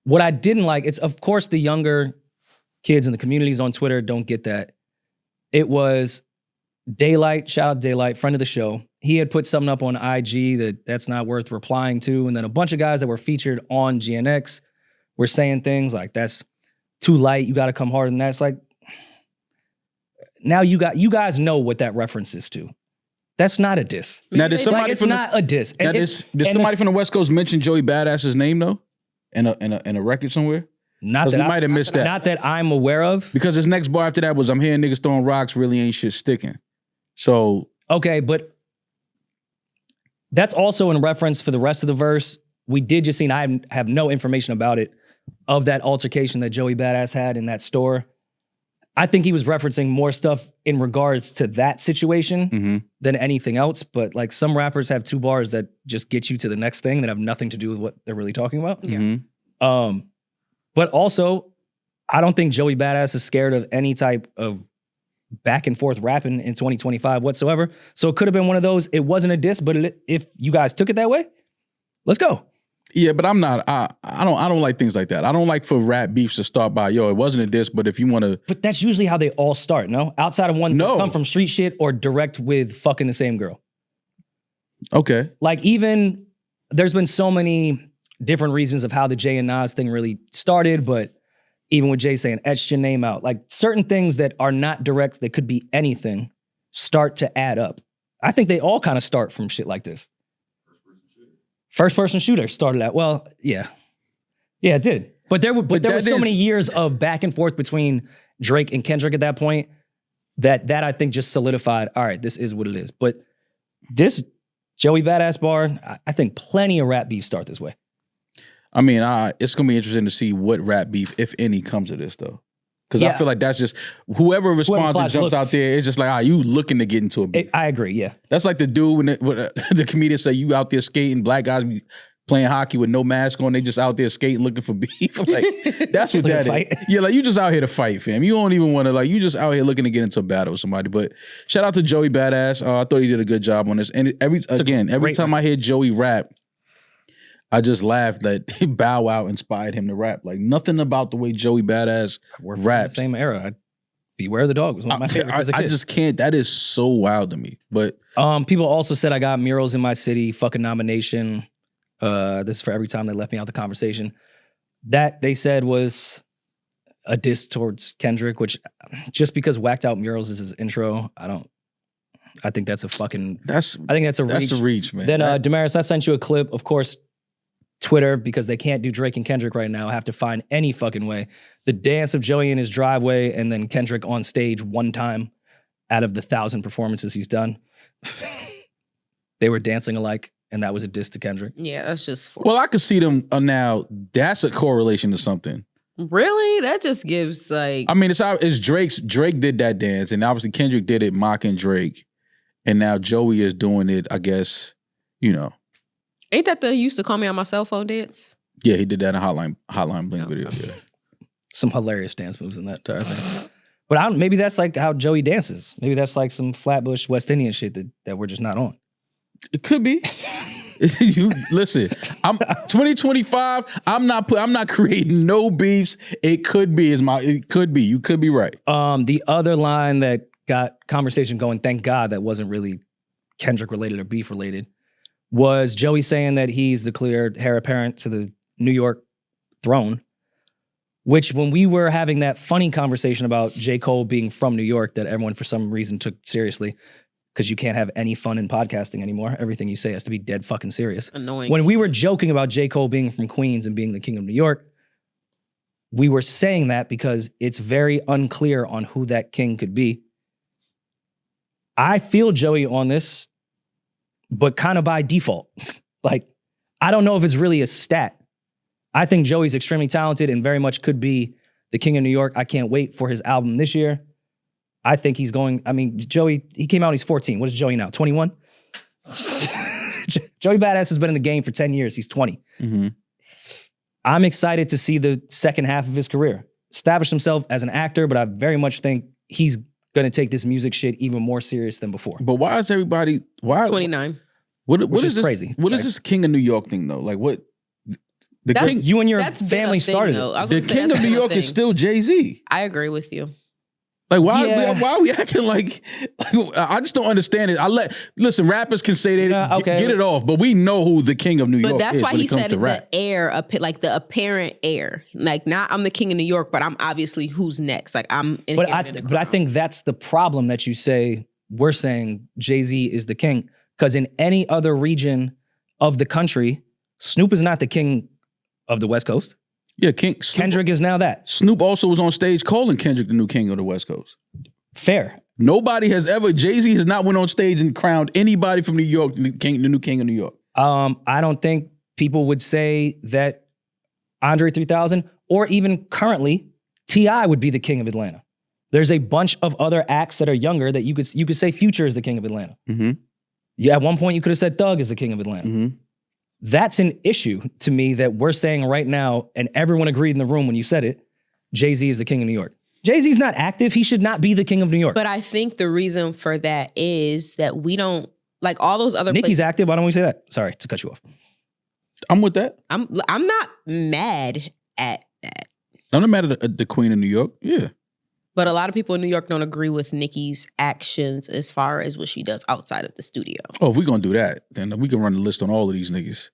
what I didn't like, it's of course the younger kids in the communities on Twitter don't get that. It was Daylight, shout out Daylight, friend of the show. He had put something up on IG that's not worth replying to. And then a bunch of guys that were featured on GNX were saying things like, that's too light, you got to come harder than that. It's like, now you guys know what that reference is to. That's not a diss. Now, did somebody it's not a diss. Did somebody from the West Coast mention Joey Badass's name, though? In a record somewhere? Not that we might have missed that. Not that I'm aware of. Because his next bar after that was, I'm hearing niggas throwing rocks, really ain't shit sticking. So. Okay, but that's also in reference for the rest of the verse. We did just see, and I have no information about it, of that altercation that Joey Badass had in that store. I think he was referencing more stuff in regards to that situation than anything else. But like some rappers have two bars that just get you to the next thing that have nothing to do with what they're really talking about. Yeah. But also, I don't think Joey Badass is scared of any type of back and forth rapping in 2025 whatsoever. So it could have been one of those, it wasn't a diss, but if you guys took it that way, let's go. Yeah, but I'm not. I don't like things like that. I don't like for rap beefs to start by, it wasn't a diss, but if you want to. But that's usually how they all start, no? Outside of ones that come from street shit or direct with fucking the same girl. Okay. Like even, there's been so many different reasons of how the Jay and Nas thing really started, but even with Jay saying, etched your name out, like certain things that are not direct, that could be anything, start to add up. I think they all kind of start from shit like this. First person shooter started at, well, yeah. Yeah, it did. But there were so many years of back and forth between Drake and Kendrick at that point that I think just solidified, all right, this is what it is. But this Joey Badass bar, I think plenty of rap beef start this way. I mean, it's going to be interesting to see what rap beef, if any, comes of this, though. Because I feel like that's just, whoever responds and jumps out there, it's just like, you looking to get into a beef. I agree, yeah. That's like the dude when the comedian say, you out there skating, black guys be playing hockey with no mask on, they just out there skating looking for beef. Like, that's what that is. Yeah, like you just out here to fight, fam. You don't even want to, you just out here looking to get into a battle with somebody. But shout out to Joey Badass. I thought he did a good job on this. And every time I hear Joey rap, I just laughed that Bow Wow inspired him to rap. Like nothing about the way Joey Badass raps. Same era. Beware the Dog was one of my favorites as a kid. I just can't. That is so wild to me. But people also said I got Murals in My City fucking nomination. This is for every time they left me out the conversation. That they said was a diss towards Kendrick, which just because Whacked Out Murals is his intro, I think that's a fucking. I think that's a reach. That's a reach, man. Then Demaris, I sent you a clip. Of course, Twitter, because they can't do Drake and Kendrick right now, have to find any fucking way. The dance of Joey in his driveway and then Kendrick on stage one time out of the 1,000 performances he's done. They were dancing alike, and that was a diss to Kendrick. Yeah, that's just... Well, I could see them now. That's a correlation to something. Really? That just gives like... I mean, it's Drake's. Drake did that dance, and obviously Kendrick did it mocking Drake. And now Joey is doing it, I guess, Ain't that the used to call me on my cell phone dance? Yeah, he did that in Hotline Bling video. Yeah. Some hilarious dance moves in that entire thing. But maybe that's like how Joey dances. Maybe that's like some Flatbush West Indian shit that we're just not on. It could be. You listen. I'm 2025. I'm not creating no beefs. It could be. It could be. You could be right. The other line that got conversation going, thank God that wasn't really Kendrick related or beef related, was Joey saying that he's the clear heir apparent to the New York throne, which when we were having that funny conversation about J. Cole being from New York that everyone for some reason took seriously, because you can't have any fun in podcasting anymore. Everything you say has to be dead fucking serious. Annoying. When we were joking about J. Cole being from Queens and being the king of New York, we were saying that because it's very unclear on who that king could be. I feel Joey on this, but kind of by default. Like, I don't know if it's really a stat. I think Joey's extremely talented and very much could be the king of New York. I can't wait for his album this year. I think he's going, Joey, he came out, he's 14. What is Joey now, 21? Joey Badass has been in the game for 10 years. He's 20. Mm-hmm. I'm excited to see the second half of his career. established himself as an actor, but I very much think he's going to take this music shit even more serious than before. But why is everybody? Why 29? What Which is is this, crazy. What Like- is this King of New York thing though? Like what? The That's- king, You and your That's been family a thing, started though. it. I was the gonna say King that's of New been a York is thing. still Jay-Z. I agree with you. Like why? Yeah. Why are we acting like I just don't understand it. Listen, rappers can say they Yeah, okay. get it off, but we know who the King of New York But that's is why when he it comes said to the rap. heir, like the apparent heir. Like, not I'm the king of New York, but I'm obviously who's next. Like, I'm inheriting the But I crown. think that's the problem that you say, we're saying Jay-Z is the king. Because in any other region of the country, Snoop is not the king of the West Coast. Yeah, Snoop, Kendrick is now that. Snoop also was on stage calling Kendrick the new king of the West Coast. Fair. Nobody has ever, Jay-Z has not went on stage and crowned anybody from New York the new king of New York. I don't think people would say that Andre 3000 or even currently T.I. would be the king of Atlanta. There's a bunch of other acts that are younger that you could say Future is the king of Atlanta. Mm-hmm. Yeah, at one point you could have said Thug is the king of Atlanta. Mm-hmm. That's an issue to me that we're saying right now, and everyone agreed in the room when you said it, Jay-Z is the king of New York. Jay-Z's not active. He should not be the king of New York. But I think the reason for that is that we don't, like all those other Nicki's places. active. Why don't we say that? Sorry to cut you off. I'm with that. I'm not mad at that. I'm not mad at the Queen of New York. Yeah. But a lot of people in New York don't agree with Nicki's actions as far as what she does outside of the studio. Oh, if we're going to do that, then we can run the list on all of these niggas.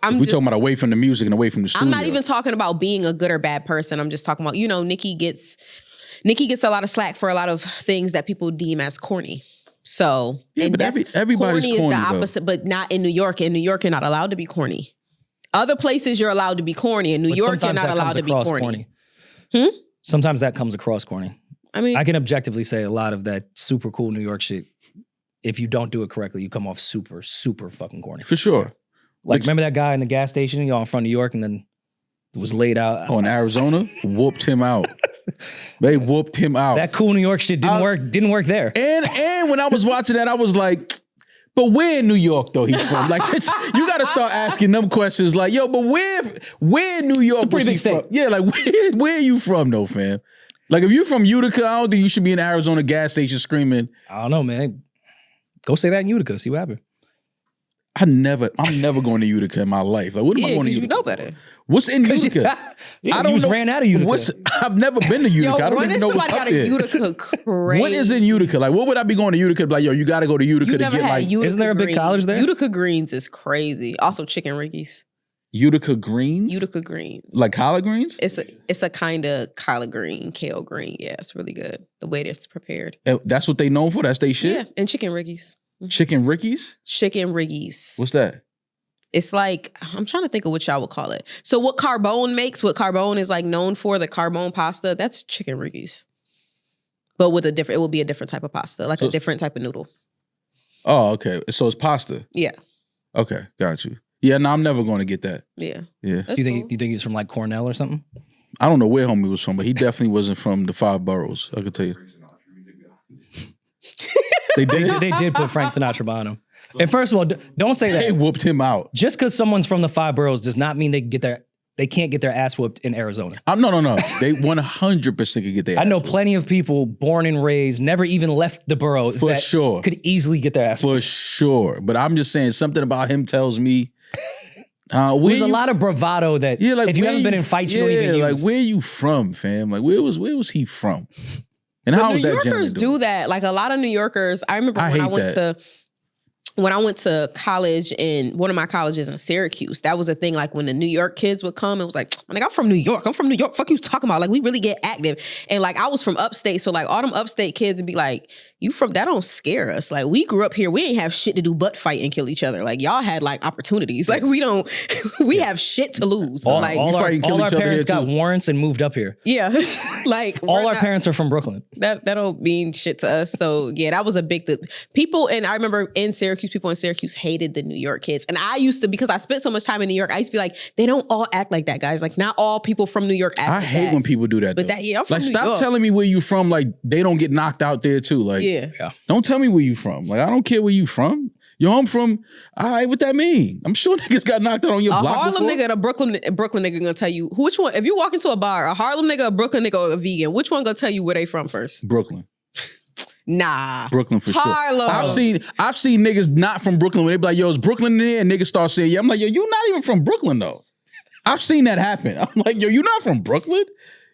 I'm We just, talking about away from the music and away from the studio. I'm not even talking about being a good or bad person. I'm just talking about, Nicki gets a lot of slack for a lot of things that people deem as corny. So, Yeah, and but that's everybody's corny is corny, the though. opposite, but not in New York. In New York, you're not allowed to be corny. Other places you're allowed to be corny. In New But York, you're sometimes not that allowed comes to be across corny. Sometimes that comes across corny. I mean, I can objectively say a lot of that super cool New York shit, if you don't do it correctly, you come off super, super fucking corny. For sure. Like, remember that guy in the gas station, in front of New York, and then it was laid out? Oh, in Arizona, whooped him out. They whooped him out. That cool New York shit didn't work there. And when I was watching that, I was like, but where in New York though he's from? Like, you got to start asking them questions. Like, yo, but where in New York? It's a pretty was he big state. from? Yeah, like where are you from though, fam? Like, if you're from Utica, I don't think you should be in Arizona gas station screaming. I don't know, man. Go say that in Utica. See what happens. I'm never going to Utica in my life. Like, what am I yeah, going to because Utica? you know better. What's in Utica? Yeah, I don't know. ran out of Utica. I've never been to Utica. I don't when even know what's somebody up got a there. Utica crazy? What is in Utica? Like, what would I be going to Utica? Like, yo, you got to go to Utica You to never get had like Utica Isn't there a big Greens. college there? Utica Greens is crazy. Also, chicken riggies. Utica greens. Utica Greens. Like collard greens. It's a kind of collard green, kale green. Yeah, it's really good. The way it's prepared. That's what they known for. That's they shit. Yeah, and chicken riggies. Chicken Rickies. Chicken riggies. What's that? It's like, I'm trying to think of what y'all would call it. So what Carbone makes, what Carbone is like known for, the Carbone pasta, that's chicken riggies. But with it will be a different type of pasta, like So- a different type of noodle. Oh, okay. So it's pasta. Yeah, Okay, got you. Yeah, no, I'm never going to get that. yeah. Yeah, That's Do you think cool. he's from like Cornell or something? I don't know where homie was from, but he definitely wasn't from the 5 boroughs. I can tell you. They did. They did put Frank Sinatra behind him. And first of all, don't say They that. whooped him out. Just because someone's from the 5 boroughs does not mean they can't get their ass whooped in Arizona. No. They 100% could get their I know ass whooped. plenty of people born and raised, never even left the borough For that sure. could easily get their ass whooped. For sure. But I'm just saying something about him tells me There's a lot of bravado that if you where haven't been in fights, you don't even use. like where you from, fam? Like where was he from? And how But was New that Yorkers gentleman do doing? that. Like a lot of New Yorkers, I remember I when I hate went that. when I went to college in one of my colleges in Syracuse, that was a thing. Like when the New York kids would come, it was like, I'm from New York. I'm from New York. Fuck you talking about? Like we really get active. And like I was from upstate. So like all them upstate kids would be like, you from, that don't scare us. Like we grew up here. We ain't have shit to do but fight and kill each other. Like y'all had like opportunities. Like we don't, we have shit to lose. So, all, like, all our, fight and kill all our each other parents here, got too. warrants and moved up here. yeah, like All we're our not- parents are from Brooklyn. that don't mean shit to us. So yeah, that was a big people. And I remember in Syracuse, people in Syracuse hated the New York kids. And I used to, because I spent so much time in New York, I used to be like, they don't all act like that, guys. Like not all people from New York act I like hate that. when people do that. But though. that, yeah, I'm from like New stop York. telling me where you from. Like they don't get knocked out there too. Like Yeah. don't tell me where you from. Like I don't care where you from. Yo, I'm from, all right, what that mean? I'm sure niggas got knocked out on your A block Harlem before. nigga and a Brooklyn nigga gonna tell you which one. If you walk into a bar, a Harlem nigga, a Brooklyn nigga, or a vegan, which one gonna tell you where they from first? Brooklyn. Nah. Brooklyn for sure. Harlem. I've seen niggas not from Brooklyn when they be like, yo, is Brooklyn in here? And niggas start saying, yeah. I'm like, yo, you not even from Brooklyn though. I've seen that happen. I'm like, yo, you not from Brooklyn?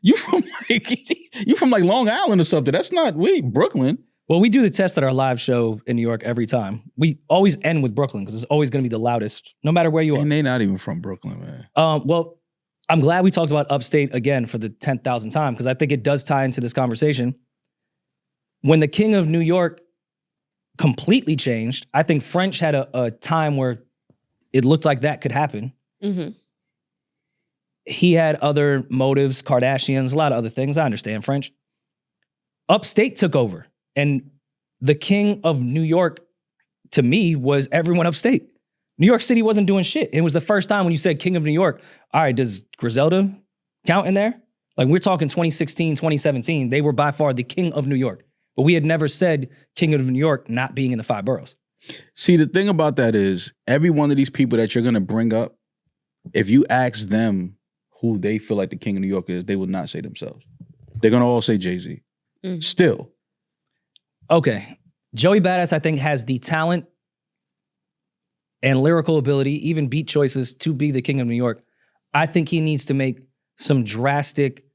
You from like Long Island or something. That's not Brooklyn. Well, we do the test at our live show in New York every time. We always end with Brooklyn because it's always going to be the loudest, no matter where you are. And they not even from Brooklyn, man. Well, I'm glad we talked about upstate again for the 10,000th time because I think it does tie into this conversation. When the king of New York completely changed, I think French had a time where it looked like that could happen. Mm-hmm. He had other motives, Kardashians, a lot of other things. I understand French. Upstate took over. And the king of New York, to me, was everyone upstate. New York City wasn't doing shit. It was the first time when you said king of New York, all right, does Griselda count in there? Like we're talking 2016, 2017, they were by far the king of New York. But we had never said king of New York not being in the 5 boroughs. See, the thing about that is every one of these people that you're going to bring up, if you ask them who they feel like the king of New York is, they will not say themselves. They're going to all say Jay-Z. Mm-hmm. Still. Okay. Joey Badass, I think, has the talent and lyrical ability, even beat choices, to be the king of New York. I think he needs to make some drastic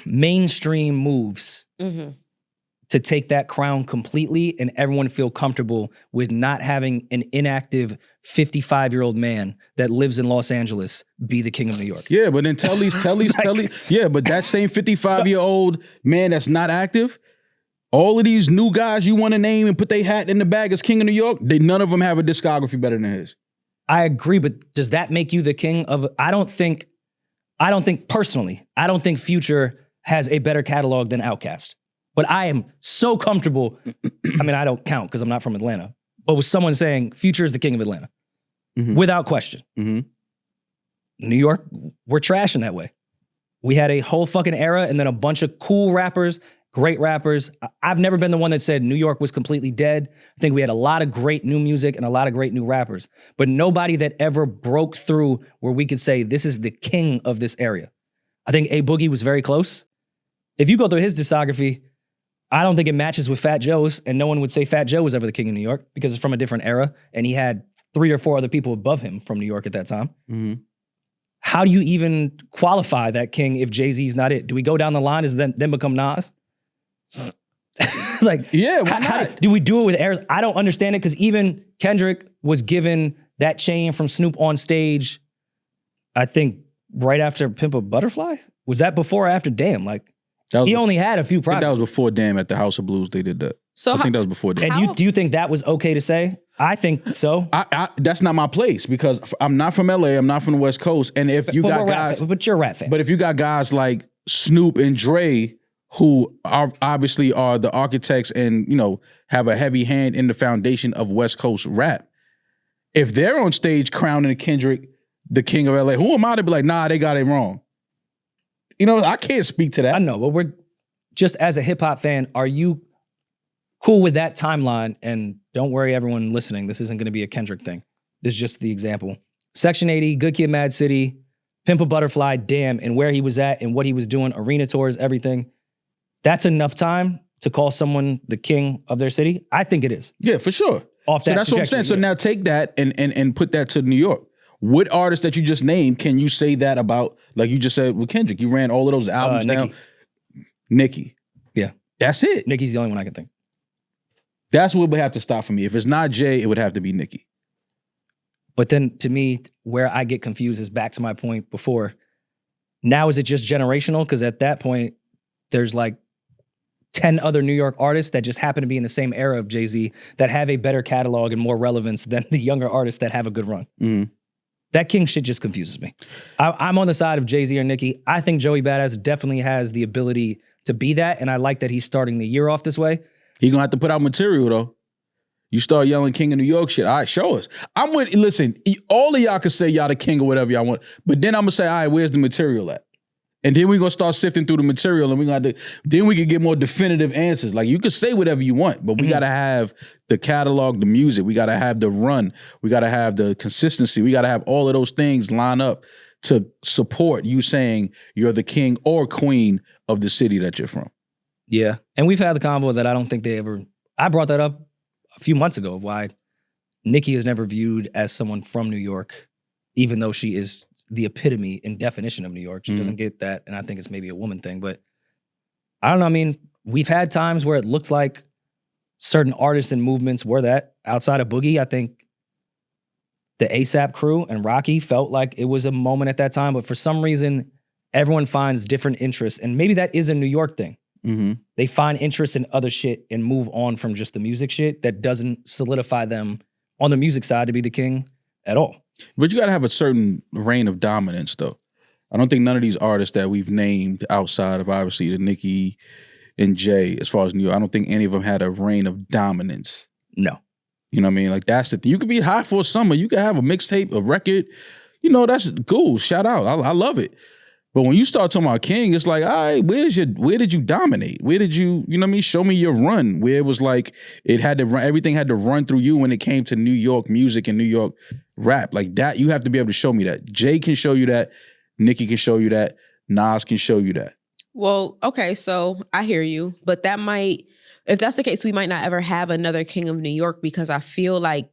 mainstream moves to take that crown completely and everyone feel comfortable with not having an inactive 55-year-old man that lives in Los Angeles be the king of New York. Yeah, but then tell these, yeah, but that same 55-year-old man that's not active, all of these new guys you want to name and put their hat in the bag as king of New York, none of them have a discography better than his. I agree, but does that make you the king of? I don't think personally, I don't think Future has a better catalog than Outkast. But I am so comfortable. I mean, I don't count because I'm not from Atlanta. But with someone saying Future is the king of Atlanta, without question. New York, we're trash in that way. We had a whole fucking era and then a bunch of cool rappers, great rappers. I've never been the one that said New York was completely dead. I think we had a lot of great new music and a lot of great new rappers, but nobody that ever broke through where we could say this is the king of this area. I think A Boogie was very close. If you go through his discography, I don't think it matches with Fat Joe's, and no one would say Fat Joe was ever the king of New York because it's from a different era, and he had 3 or 4 other people above him from New York at that time. How do you even qualify that king if Jay-Z's not it? Do we go down the line as then become Nas? Like, yeah, why not? Do we do it with eras? I don't understand it because even Kendrick was given that chain from Snoop on stage, I think right after Pimp a Butterfly? Was that before or after Damn? Like, he only had a few projects. That was before Damn at the House of Blues. They did that. So I think that was before Damn. And do you think that was okay to say? I think so. That's not my place because I'm not from LA. I'm not from the West Coast. And if you got guys, but you're a rap fan. But if you got guys like Snoop and Dre, who are obviously are the architects and have a heavy hand in the foundation of West Coast rap, if they're on stage crowning Kendrick the king of LA, who am I to be like, nah, they got it wrong? I can't speak to that. I know, but we're just as a hip hop fan, are you cool with that timeline? And don't worry, everyone listening, this isn't going to be a Kendrick thing. This is just the example. Section 80, Good Kid, Mad City, Pimp a Butterfly, Damn, and where he was at and what he was doing, arena tours, everything. That's enough time to call someone the king of their city? I think it is. Yeah, for sure. Off that so that's what I'm saying. So now take that and put that to New York. What artist that you just named can you say that about? Like you just said with Kendrick, you ran all of those albums down. Nicki. Yeah. That's it. Nicki's the only one I can think. That's what would have to stop for me. If it's not Jay, it would have to be Nicki. But then to me, where I get confused is back to my point before. Now is it just generational? Because at that point, there's like 10 other New York artists that just happen to be in the same era of Jay-Z that have a better catalog and more relevance than the younger artists that have a good run. That king shit just confuses me. I'm on the side of Jay-Z or Nicki. I think Joey Badass definitely has the ability to be that, and I like that he's starting the year off this way. He gonna have to put out material though. You start yelling King of New York shit. All right, show us. Listen, all of y'all can say y'all the king or whatever y'all want, but then I'm gonna say, all right, where's the material at? And then we're gonna start sifting through the material, and then we can get more definitive answers. Like, you can say whatever you want, but we gotta have the catalog, the music, we gotta have the run, we gotta have the consistency, we gotta have all of those things line up to support you saying you're the king or queen of the city that you're from. Yeah. And we've had the convo that I don't think I brought that up a few months ago of why Nicki is never viewed as someone from New York, even though she is the epitome and definition of New York. She doesn't get that, and I think it's maybe a woman thing. But I don't know. I mean, we've had times where it looks like certain artists and movements were that. Outside of Boogie, I think the ASAP crew and Rocky felt like it was a moment at that time. But for some reason, everyone finds different interests. And maybe that is a New York thing. They find interest in other shit and move on from just the music shit that doesn't solidify them on the music side to be the king at all. But you got to have a certain reign of dominance, though. I don't think none of these artists that we've named outside of, obviously, the Nicki and Jay, as far as New York, I don't think any of them had a reign of dominance. No. You know what I mean? Like, that's the thing. You could be hot for a summer. You could have a mixtape, a record. You know, that's cool. Shout out. I love it. But when you start talking about king, it's like, all right, where did you dominate? Where did you know what I mean? Show me your run. Where it was like, it had to run, everything had to run through you when it came to New York music and New York rap. Like that, you have to be able to show me that. Jay can show you that. Nicki can show you that. Nas can show you that. Well, okay, so I hear you, but if that's the case, we might not ever have another King of New York, because I feel like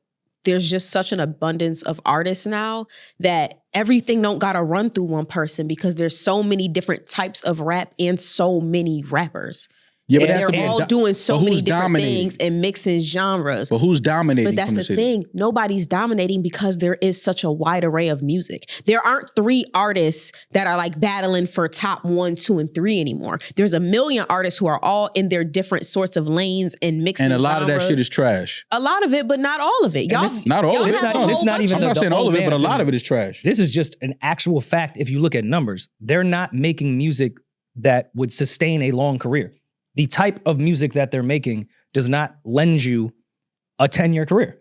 there's just such an abundance of artists now that everything don't gotta run through one person, because there's so many different types of rap and so many rappers. Yeah, but they're all doing so many different things and mixing genres. But who's dominating? But that's the thing. Nobody's dominating because there is such a wide array of music. There aren't 3 artists that are like battling for top 1, 2, and 3 anymore. There's a million artists who are all in their different sorts of lanes and mixing And a lot genres. of that shit is trash. A lot of it, but not all of it. Y'all, Not all of it. It's not even I'm not saying all of it, but a lot of it is trash. This is just an actual fact. If you look at numbers, they're not making music that would sustain a long career. The type of music that they're making does not lend you a 10-year career.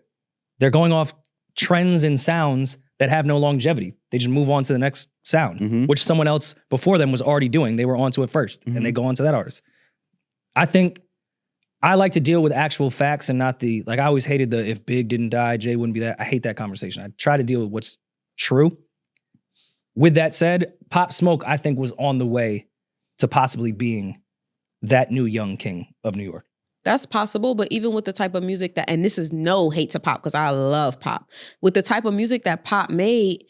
They're going off trends and sounds that have no longevity. They just move on to the next sound, which someone else before them was already doing. They were onto it first, and they go on to that artist. I think I like to deal with actual facts and not I always hated the if Big didn't die, Jay wouldn't be that. I hate that conversation. I try to deal with what's true. With that said, Pop Smoke, I think, was on the way to possibly being that new young king of New York. That's possible, but even with the type of music that, and this is no hate to Pop, because I love Pop. With the type of music that Pop made,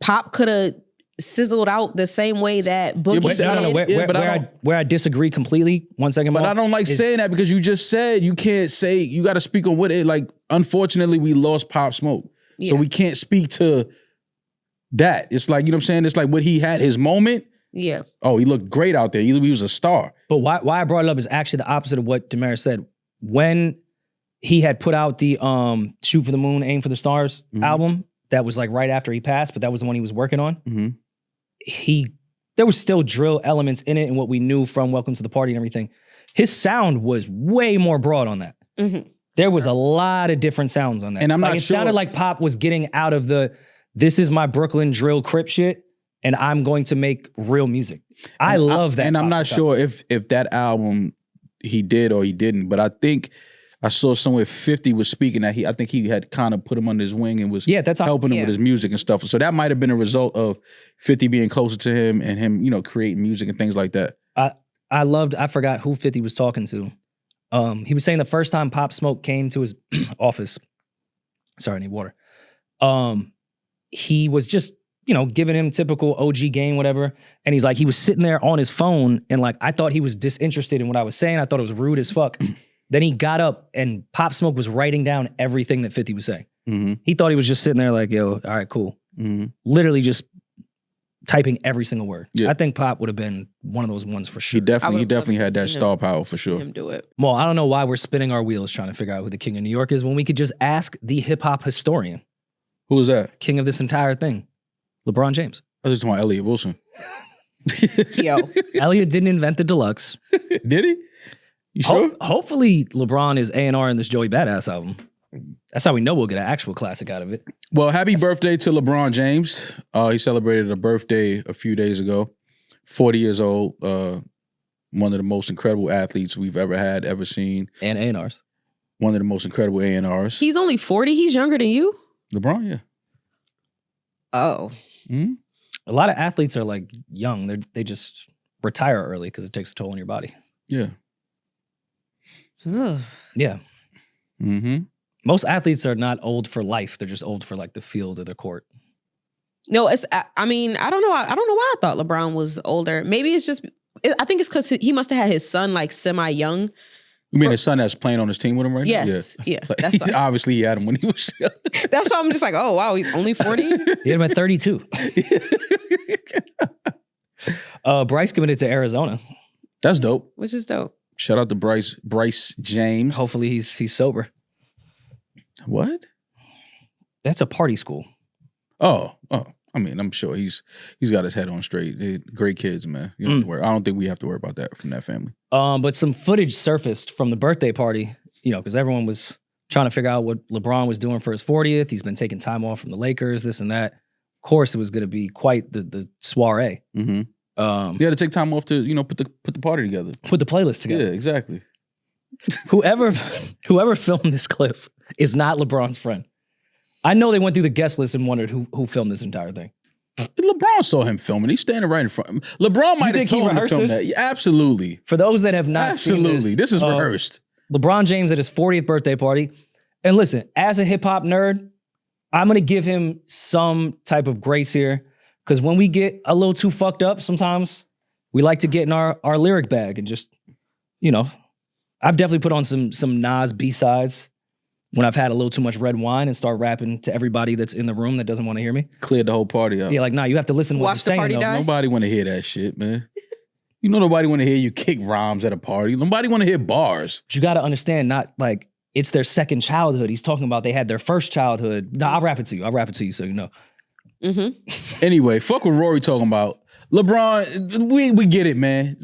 Pop could have sizzled out the same way that Boogie did. Where I disagree completely, 1 second, but I don't like saying that, because you just said you can't say, you got to speak on what it, like, unfortunately, we lost Pop Smoke. Yeah. So we can't speak to that. It's like, you know what I'm saying? It's like what he had, his moment. Yeah. Oh, he looked great out there. He was a star. But why I brought it up is actually the opposite of what Demaris said. When he had put out the Shoot for the Moon, Aim for the Stars album, that was like right after he passed, but that was the one he was working on. There was still drill elements in it and what we knew from Welcome to the Party and everything. His sound was way more broad on that. There was a lot of different sounds on that. And I'm not sure. It sounded like Pop was getting out of this is my Brooklyn drill Crip shit, and I'm going to make real music. I love that. And I'm not sure if that album he did or he didn't, but I think I saw somewhere 50 was speaking that I think he had kind of put him under his wing and was helping him with his music and stuff. So that might have been a result of 50 being closer to him and him, creating music and things like that. I forgot who 50 was talking to. He was saying the first time Pop Smoke came to his office, sorry, I need water. He was just, giving him typical OG game, whatever. And he's like, he was sitting there on his phone and like, I thought he was disinterested in what I was saying. I thought it was rude as fuck. Then he got up and Pop Smoke was writing down everything that 50 was saying. He thought he was just sitting there like, yo, all right, cool. Literally just typing every single word. Yeah. I think Pop would have been one of those ones for sure. He definitely had that star power for sure. Him do it. Well, I don't know why we're spinning our wheels trying to figure out who the king of New York is when we could just ask the hip hop historian. Who is that? King of this entire thing. LeBron James. I was just talking about Elliot Wilson. Yo. Elliot didn't invent the deluxe. Did he? You sure? Hopefully LeBron is A&R in this Joey Badass album. That's how we know we'll get an actual classic out of it. Well, happy birthday to LeBron James. He celebrated a birthday a few days ago. 40 years old. One of the most incredible athletes we've ever seen. And A&Rs. One of the most incredible A&Rs. He's only 40. He's younger than you. LeBron, yeah. Oh. Mm-hmm. A lot of athletes are like young. They just retire early because it takes a toll on your body. Yeah. Yeah. Mm-hmm. Most athletes are not old for life. They're just old for like the field or the court. No, I mean, I don't know. I don't know why I thought LeBron was older. Maybe it's just, I think it's because he must have had his son like semi-young. You mean his son that's playing on his team with him right now? Yes. Yeah. Like, That's why. obviously he had him when he was young. That's why I'm just like, oh, wow, he's only 40? He had him at 32. Bryce committed to Arizona. That's dope. Which is dope. Shout out to Bryce James. Hopefully he's sober. What? That's a party school. Oh. I mean, I'm sure he's got his head on straight. They're great kids, man. You don't have to worry. I don't think we have to worry about that from that family. But some footage surfaced from the birthday party, because everyone was trying to figure out what LeBron was doing for his 40th. He's been taking time off from the Lakers, this and that. Of course, it was going to be quite the soiree. Mm-hmm. You had to take time off to, put the party together. Put the playlist together. Yeah, exactly. Whoever filmed this clip is not LeBron's friend. I know they went through the guest list and wondered who filmed this entire thing. LeBron saw him filming. He's standing right in front of him. LeBron might have told him to film that. Yeah, absolutely. For those that have not seen this is rehearsed. LeBron James at his 40th birthday party. And listen, as a hip-hop nerd, I'm going to give him some type of grace here. Because when we get a little too fucked up, sometimes we like to get in our lyric bag and just, I've definitely put on some Nas B-sides when I've had a little too much red wine and start rapping to everybody that's in the room that doesn't want to hear me. Cleared the whole party up. Yeah, like, nah, you have to listen to what Watch the you're saying. party die. Nobody want to hear that shit, man. Nobody want to hear you kick rhymes at a party. Nobody want to hear bars. But you got to understand, not like it's their second childhood. He's talking about they had their first childhood. Nah, I'll rap it to you so you know. Mm-hmm. Anyway, fuck what Rory talking about. LeBron, we get it, man.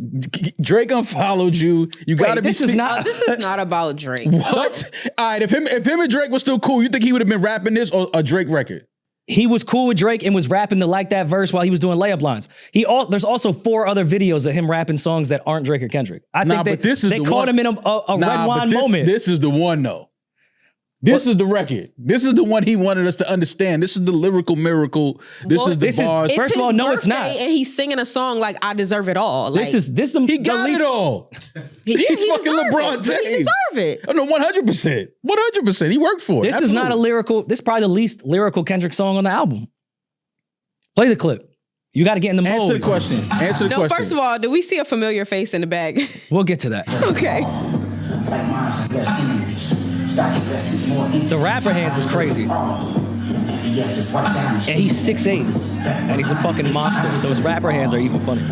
Drake unfollowed you. You got to be. This is not about Drake. What? All right, if him and Drake was still cool, you think he would have been rapping this or a Drake record? He was cool with Drake and was rapping the Like That verse while he was doing layup lines. There's also 4 other videos of him rapping songs that aren't Drake or Kendrick. I think they caught him in a red wine moment. This is the one though. This is the record. This is the one he wanted us to understand. This is the lyrical miracle. This is the bars. First of all, no, it's not. And he's singing a song like "I Deserve It All." Like, he got it all. He's fucking LeBron James. He deserve it. Oh no, 100%. 100%. He worked for it. This is not a lyrical. This is probably the least lyrical Kendrick song on the album. Play the clip. You got to get in the mode. Answer the question. No, first of all, do we see a familiar face in the bag? We'll get to that. Okay. The rapper hands is crazy. And he's 6'8", and he's a fucking monster, so his rapper hands are even funny.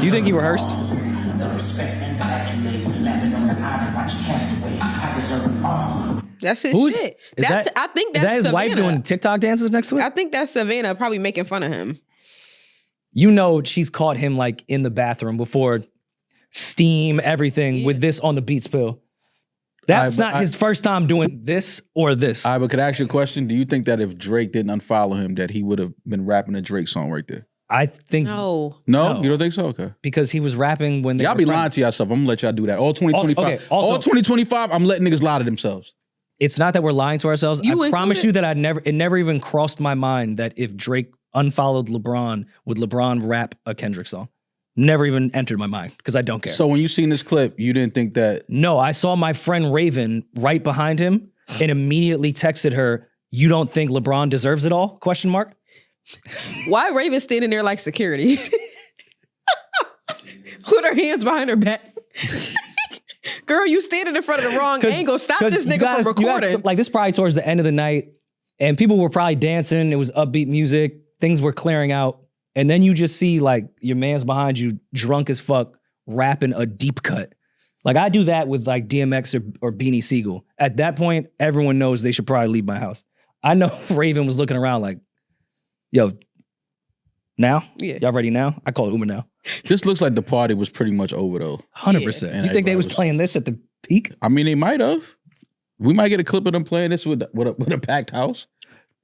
Do you think he rehearsed? That's his shit. I think that's is that his Savannah. wife doing TikTok dances next to it? I think that's Savannah probably making fun of him. She's caught him like in the bathroom before steam, everything with this on the beats pill. That's not his first time doing this or this. But could I ask you a question? Do you think that if Drake didn't unfollow him, that he would have been rapping a Drake song right there? I think no. No, you don't think so? Okay. Because he was rapping when y'all be lying to yourself. I'm gonna let y'all do that. All 2025. All 2025, I'm letting niggas lie to themselves. It's not that we're lying to ourselves. I promise you that it never even crossed my mind that if Drake unfollowed LeBron, would LeBron rap a Kendrick song? Never even entered my mind because I don't care. So when you seen this clip, you didn't think that? No, I saw my friend Raven right behind him and immediately texted her, "You don't think LeBron deserves it all?" ? Why Raven standing there like security? Put her hands behind her back. Girl, you standing in front of the wrong angle. Stop this nigga from recording. Like this probably towards the end of the night and people were probably dancing. It was upbeat music. Things were clearing out. And then you just see like your man's behind you drunk as fuck rapping a deep cut. Like I do that with like DMX or Beanie Siegel. At that point, everyone knows they should probably leave my house. I know Raven was looking around like, yo, now? Yeah. Y'all ready now? I call it Uber now. This looks like the party was pretty much over though. 100%. Yeah. You think they was playing this at the peak? I mean, they might have. We might get a clip of them playing this with a packed house.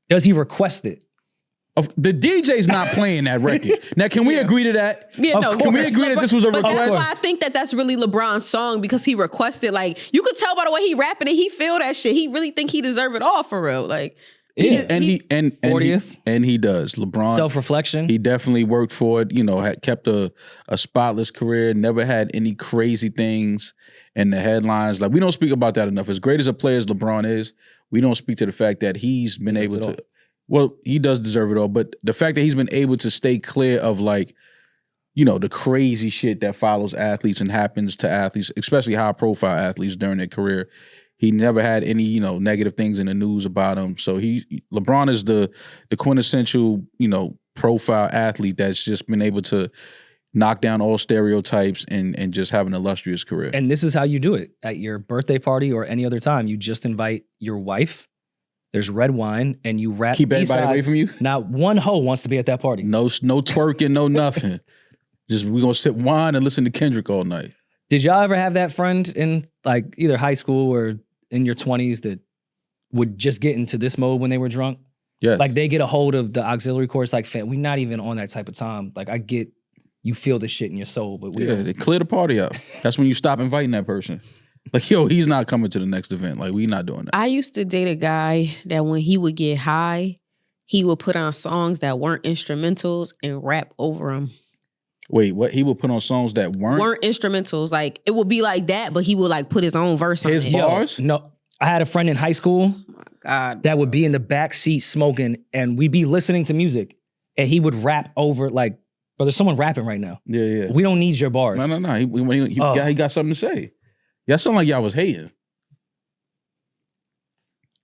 Does he request it? The DJ's not playing that record. Now, can we agree to that? Yeah, no. Can we agree that this was a But request? that's why I think that's really LeBron's song because he requested. Like you could tell by the way he rapping and he feel that shit. He really think he deserve it all for real. Like he 40th, and he does. LeBron self-reflection. He definitely worked for it. You know, had kept a spotless career. Never had any crazy things in the headlines. Like we don't speak about that enough. As great as a player as LeBron is, we don't speak to the fact that he's been able to. Well, he does deserve it all, but the fact that he's been able to stay clear of like, you know, the crazy shit that follows athletes and happens to athletes, especially high-profile athletes during their career. He never had any, you know, negative things in the news about him. So LeBron is the quintessential, you know, profile athlete that's just been able to knock down all stereotypes and just have an illustrious career. And this is how you do it at your birthday party or any other time. You just invite your wife. There's red wine, and you rap. Keep everybody away from you? Not one hoe wants to be at that party. No twerking, no nothing. Just we gonna sip wine and listen to Kendrick all night. Did y'all ever have that friend in like either high school or in your 20s that would just get into this mode when they were drunk? Yeah. Like they get a hold of the auxiliary chorus, like, fam, we're not even on that type of time. Like I get you feel this shit in your soul, but we don't. They clear the party up. That's when you stop inviting that person. Like, yo, he's not coming to the next event. Like, we not doing that. I used to date a guy that when he would get high, he would put on songs that weren't instrumentals and rap over them. Wait, what? He would put on songs that weren't instrumentals. Like it would be like that, but he would like put his own verse on it. His bars? No, I had a friend in high school God, that would be in the back seat smoking, and we'd be listening to music, and he would rap over like, bro, there's someone rapping right now. Yeah. We don't need your bars. No. He got something to say. Y'all sound like y'all was hating.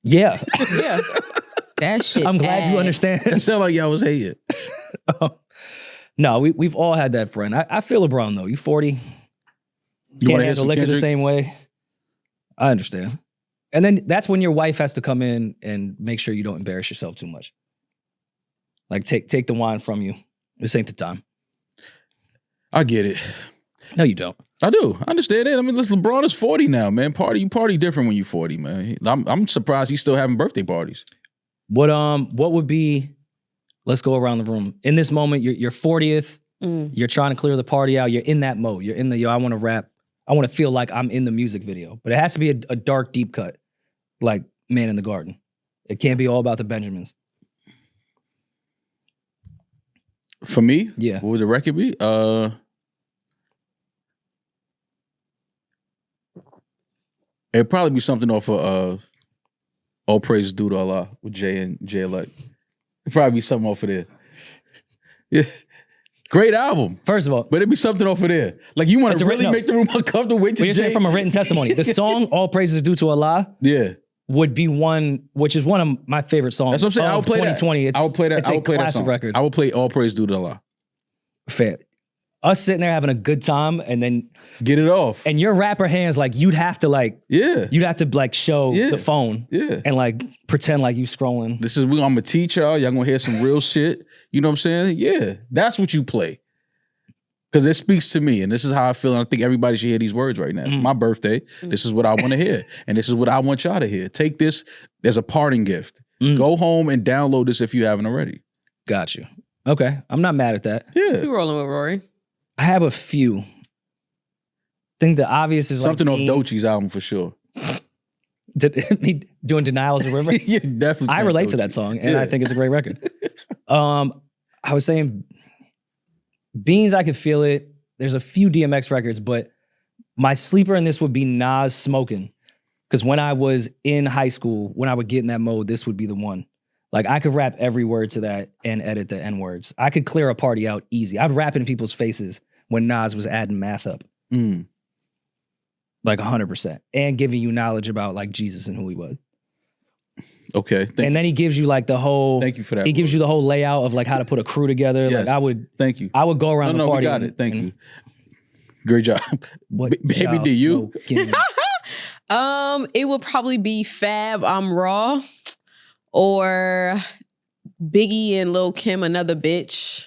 Yeah. Yeah. That shit. I'm glad you understand. It sound like y'all was hating. No, we've all had that friend. I feel LeBron though. You 40. You Can't want to handle liquor the same way. I understand. And then that's when your wife has to come in and make sure you don't embarrass yourself too much. Like take the wine from you. This ain't the time. I get it. No, you don't. I do. I understand it. I mean, listen, LeBron is 40 now, man. You party different when you're 40, man. I'm surprised he's still having birthday parties. What would be, let's go around the room. In this moment, you're 40th, you're trying to clear the party out, you're in that mode. You're in the, I want to rap. I want to feel like I'm in the music video. But it has to be a dark, deep cut, like Man in the Garden. It can't be all about the Benjamins. For me? Yeah. What would the record be? It'd probably be something off of All Praise Due to Allah with Jay and Jay Elect. It'd probably be something off of there. Yeah. Great album. First of all. But it'd be something off of there. Like you want to really make the room uncomfortable, wait till You're Jay. saying from a written testimony. The song All Praises Due to Allah would be one, which is one of my favorite songs. That's what I'm saying. I would play 2020. that. I would play that. It's I a would play that classic song. record. I would play All Praise Due to Allah. Fair. Us sitting there having a good time and then get it off. And your rapper hands, like you'd have to like, you'd have to like show the phone and like pretend like you scrolling. This is, I'm gonna teach y'all. Y'all gonna hear some real shit. You know what I'm saying? Yeah, that's what you play. Because it speaks to me, and this is how I feel, and I think everybody should hear these words right now. It's my birthday. This is what I want to hear, and this is what I want y'all to hear. Take this as a parting gift. Go home and download this if you haven't already. Got you. Okay, I'm not mad at that. Yeah. You rolling with Rory? I have a few. I think the obvious is something like off Doechie's album for sure. Me doing Denial as a River? Yeah, definitely. I relate to that song, and I think it's a great record. I was saying Beans, I could feel it. There's a few DMX records, but my sleeper in this would be Nas Smoking. Because when I was in high school, when I would get in that mode, this would be the one. Like I could rap every word to that and edit the N words. I could clear a party out easy. I'd rap in people's faces when Nas was adding math up. Like 100%. And giving you knowledge about like Jesus and who he was. Okay. And then he gives you like the whole. Thank you for that. He gives you the whole layout of like how to put a crew together. Yes. Like I would. Thank you. I would go around the party. We got it. Thank you. Great job. What baby, do you? It would probably be Fab, I'm Raw, or Biggie and Lil Kim, Another Bitch.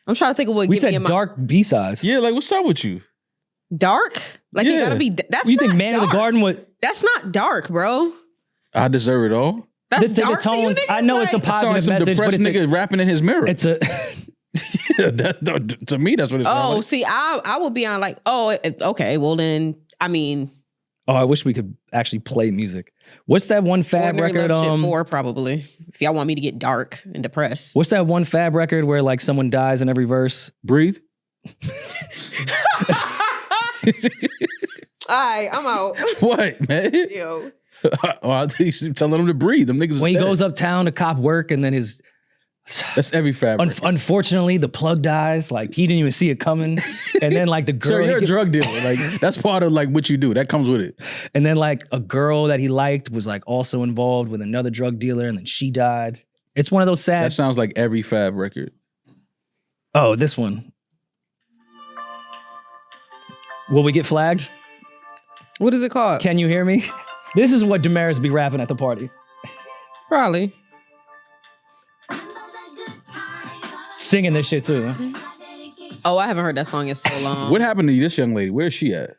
I'm trying to think of what. We said dark B-sides. Yeah, like what's up with you? Dark? Like you gotta be. That's you not think Man dark. of the Garden was? That's not dark, bro. I Deserve It All. That's the dark to you tones. niggas? I know it's a Like- Sound like positive some message, but depressed it's nigga rapping in his mirror. it's a To me, that's what it sounds Oh, like. see, I would be on like, okay, well then, I mean, Oh, I wish we could actually play music. What's that one Fab Ordinary record? Love Shit 4 probably. If y'all want me to get dark and depressed. What's that one Fab record where like someone dies in every verse? Breathe. All right, I'm out. What, man? Yo. Oh, I think he's telling him to breathe. Them niggas is When he dead. goes uptown to cop work and then his That's every Fab record. unfortunately the plug dies, like he didn't even see it coming. And then like the girl Sir, you're a he- drug dealer. Like that's part of like what you do. That comes with it. and then like a girl that he liked was like also involved with another drug dealer and then she died. It's one of those sad That sounds like every Fab record. Oh, this one. Will we get flagged? What is it called? Can you hear me? This is what Demaris be rapping at the party. Probably. Singing this shit too. Oh, I haven't heard that song in so long. What happened to this young lady? Where's she at?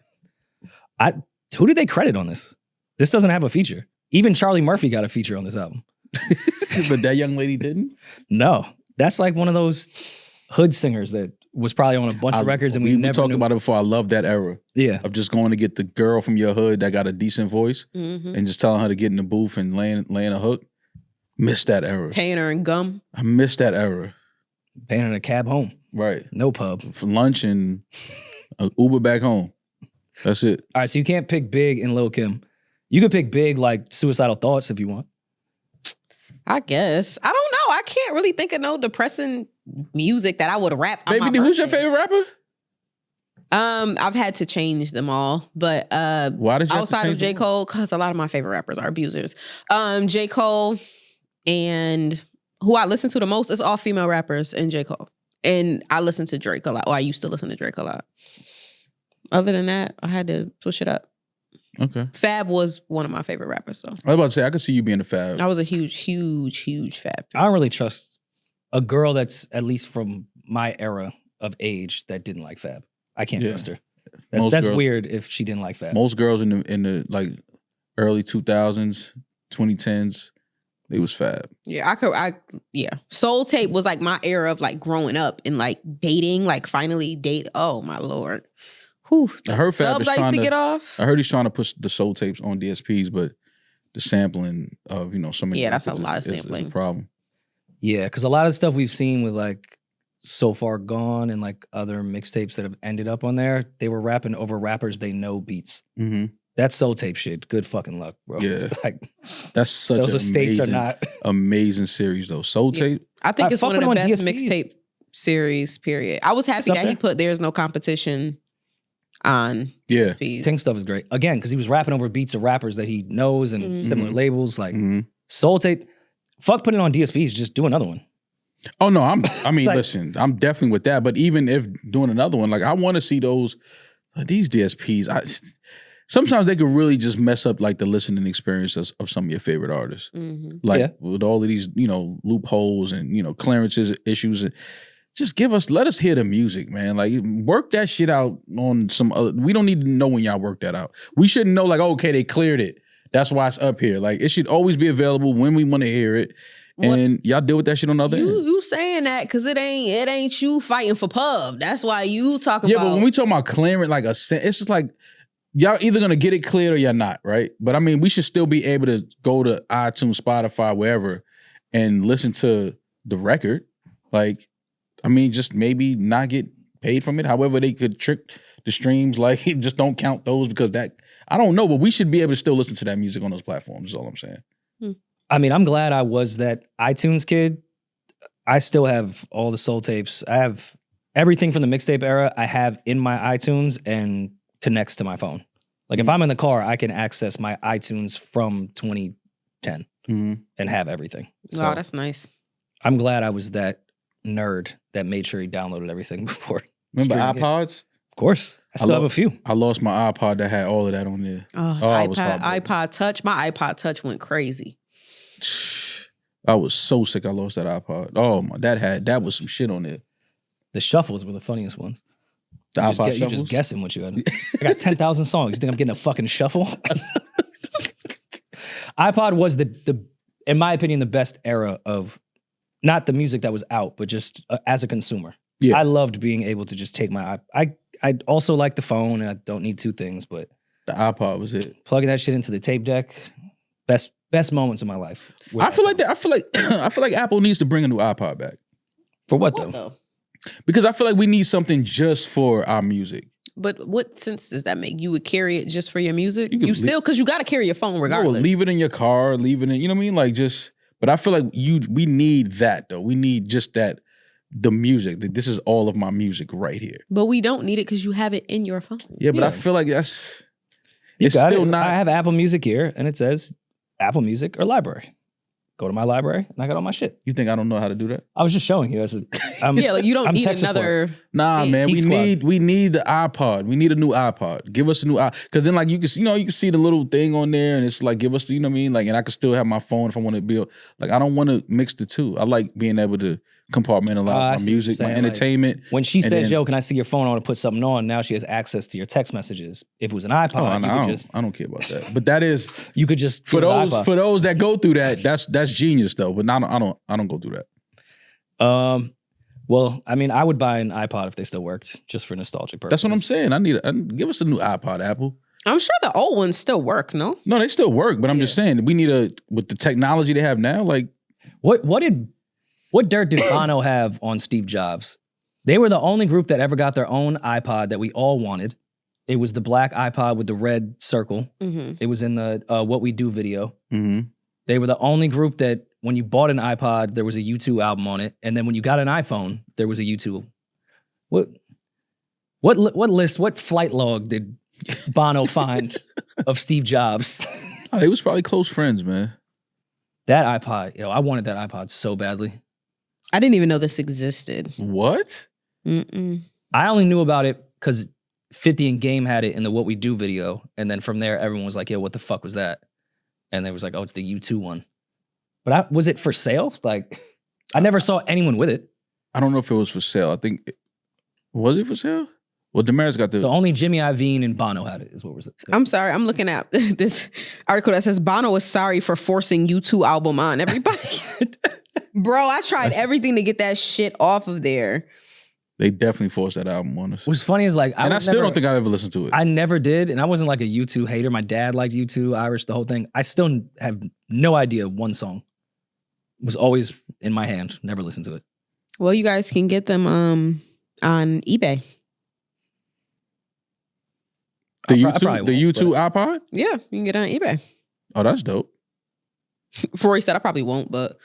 Who did they credit on this? This doesn't have a feature. Even Charlie Murphy got a feature on this album. But that young lady didn't? No, that's like one of those hood singers that was probably on a bunch of records and we never talked knew. about it before. I love that era Yeah. of just going to get the girl from your hood that got a decent voice Mhm. and just telling her to get in the booth and laying a hook. Miss that era. Paying her in gum. I miss that era. Paying in a cab home. Right. No pub. For lunch and Uber back home. That's it. All right, so you can't pick Big and Lil Kim. You could pick Big like Suicidal Thoughts if you want. I guess. I don't know. I can't really think of no depressing music that I would rap on my Baby, who's your birthday. favorite rapper? I've had to change them all, but Why did you have to outside of change J. them? Cole, because a lot of my favorite rappers are abusers. J. Cole and who I listen to the most is all female rappers and J. Cole. And I listen to Drake a lot. Or I used to listen to Drake a lot. Other than that, I had to switch it up. Okay. Fab was one of my favorite rappers, so I was about to say, I could see you being a Fab. I was a huge Fab. I don't really trust a girl that's at least from my era of age that didn't like Fab. I can't Yeah. trust her. Most That's girls- weird if she didn't like Fab. Most girls in the like early 2000s, 2010s, they was Fab. Yeah, Soul Tape was like my era of like growing up and like dating, like finally date. Oh my Lord. Whew, I heard Fab subs is I used trying to to get off. I heard he's trying to push the soul tapes on DSPs, but the sampling of so many Yeah, that's a records lot of is a sampling. problem. Yeah, because a lot of stuff we've seen with like So Far Gone and like other mixtapes that have ended up on there, they were rapping over rappers they know beats. Mm-hmm. That Soul Tape shit, good fucking luck, bro. Yeah. Like That's such those an estates amazing, are not. amazing series though. Soul Yeah. tape. I think I it's fuck one of with the him on best DSPs. mixtape series, period. I was happy It's up that he there. put There's No Competition on Yeah. DSPs. Ting stuff is great. Again, because he was rapping over beats of rappers that he knows and Mhm. similar labels. Like Mhm. Soul Tape, fuck putting it on DSPs, just do another one. Oh no, I mean, Like- listen, I'm definitely with that. But even if doing another one, like I want to see those these DSPs. Sometimes they could really just mess up like the listening experience of some of your favorite artists. Mhm. Like Yeah. with all of these, loopholes and clearances issues. Just let us hear the music, man. Like work that shit out on some other. We don't need to know when y'all work that out. We shouldn't know like, okay, they cleared it. That's why it's up here. Like it should always be available when we want to hear it. And y'all deal with that shit on the other end. You saying that because it ain't you fighting for pub. That's why you talking Yeah, about. but when we talk about clearing like it's just like y'all either gonna get it cleared or y'all not, right? But I mean, we should still be able to go to iTunes, Spotify, wherever, and listen to the record. Like, I mean, just maybe not get paid from it. However, they could trick the streams. Like, just don't count those because I don't know, but we should be able to still listen to that music on those platforms. Is all I'm saying. I mean, I'm glad I was that iTunes kid. I still have all the Soul Tapes. I have everything from the mixtape era I have in my iTunes and connects to my phone. Like if I'm in the car, I can access my iTunes from 2010 and have everything. Wow, So that's nice. I'm glad I was that nerd that made sure he downloaded everything before. Remember streaming it. iPods? Of course. I still have a few. I lost my iPod that had all of that on there. I was heartbroken. iPod Touch. My iPod Touch went crazy. I was so sick. I lost that iPod. Oh my, that was some shit on there. The shuffles were the funniest ones. The You just, iPod you just shuffles? guessing what you had. I got 10,000 songs. You think I'm getting a fucking shuffle? iPod was the in my opinion, the best era of not the music that was out, but just as a consumer. Yeah. I loved being able to just take my I also like the phone, and I don't need two things, but The iPod was it. plugging that shit into the tape deck, best moments of my life. I feel like that. I feel like Apple needs to bring a new iPod back. For what though? Because I feel like we need something just for our music. But what sense does that make? You would carry it just for your music? You could still, because you got to carry your phone regardless. No, leave it in your car, leave it in, you know what I mean? Like just, but I feel like we need that though. We need just that, the music. That this is all of my music right here. But we don't need it because you have it in your phone. Yeah, but I feel like it's still not. I have Apple Music here, and it says Apple Music or library. Go to my library, and I got all my shit. You think I don't know how to do that? I was just showing you. Yeah, like you don't need tech another. Nah, man, Geek we need the iPod. We need a new iPod. Give us a new iPod. Because then like you can see the little thing on there, and it's like give us the, you know what I mean? Like, and I can still have my phone if I want to be like, I don't want to mix the two. I like being able to compartmentalize my music, my entertainment. When she says, yo, can I see your phone? I want to put something on. Now she has access to your text messages. If it was an iPod, I don't care about that. But that is you could just for those that go through that, that's genius though. But I don't go through that. Well, I mean, I would buy an iPod if they still worked, just for nostalgic purposes. That's what I'm saying. Give us a new iPod, Apple. I'm sure the old ones still work, no? No, they still work, but I'm just saying we need with the technology they have now, like what dirt did Bono have on Steve Jobs? They were the only group that ever got their own iPod that we all wanted. It was the black iPod with the red circle. Mm-hmm. It was in the What We Do video. Mm-hmm. They were the only group that when you bought an iPod, there was a U2 album on it. And then when you got an iPhone, there was a U2. What list, what flight log did Bono find of Steve Jobs? Oh, they was probably close friends, man. That iPod, I wanted that iPod so badly. I didn't even know this existed. What? Mm-mm. I only knew about it because 50 and Game had it in the What We Do video. And then from there, everyone was like, yo, what the fuck was that? And they was like, oh, it's the U2 one. But was it for sale? Like, I never saw anyone with it. I don't know if it was for sale. I think, was it for sale? Well, Demaris got the... So only Jimmy Iovine and Bono had it, is what we're saying. I'm sorry. I'm looking at this article that says Bono is sorry for forcing U2 album on everybody. Bro, I tried everything to get that shit off of there. They definitely forced that album on us. What's funny is like... I still don't think I ever listened to it. I never did, and I wasn't like a U2 hater. My dad liked U2, Irish, the whole thing. I still have no idea one song. It was always in my hand. Never listened to it. Well, you guys can get them on eBay. The U2 iPod? Yeah, you can get it on eBay. Oh, that's dope. Rory said I probably won't, but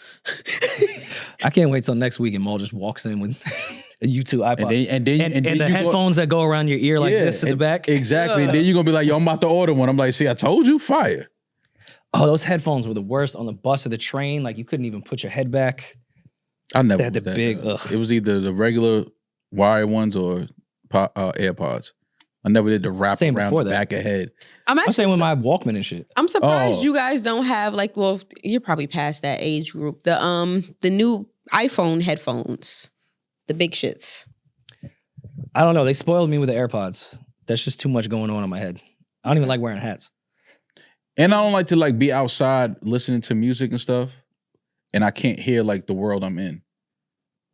I can't wait till next week and Maul just walks in with a U2 iPod. And then the headphones that go around your ear like this in the back. Exactly. And then you're going to be like, yo, I'm about to order one. I'm like, see, I told you, fire. Oh, those headphones were the worst on the bus or the train. Like you couldn't even put your head back. I never They had the big, It was either the regular wire ones or AirPods. I never did the wrap around the back of head. I'm saying with my Walkman and shit. I'm surprised you guys don't have like, well, you're probably past that age group. The new iPhone headphones, the big shits. I don't know. They spoiled me with the AirPods. That's just too much going on in my head. I don't even like wearing hats. And I don't like to like be outside listening to music and stuff, and I can't hear like the world I'm in.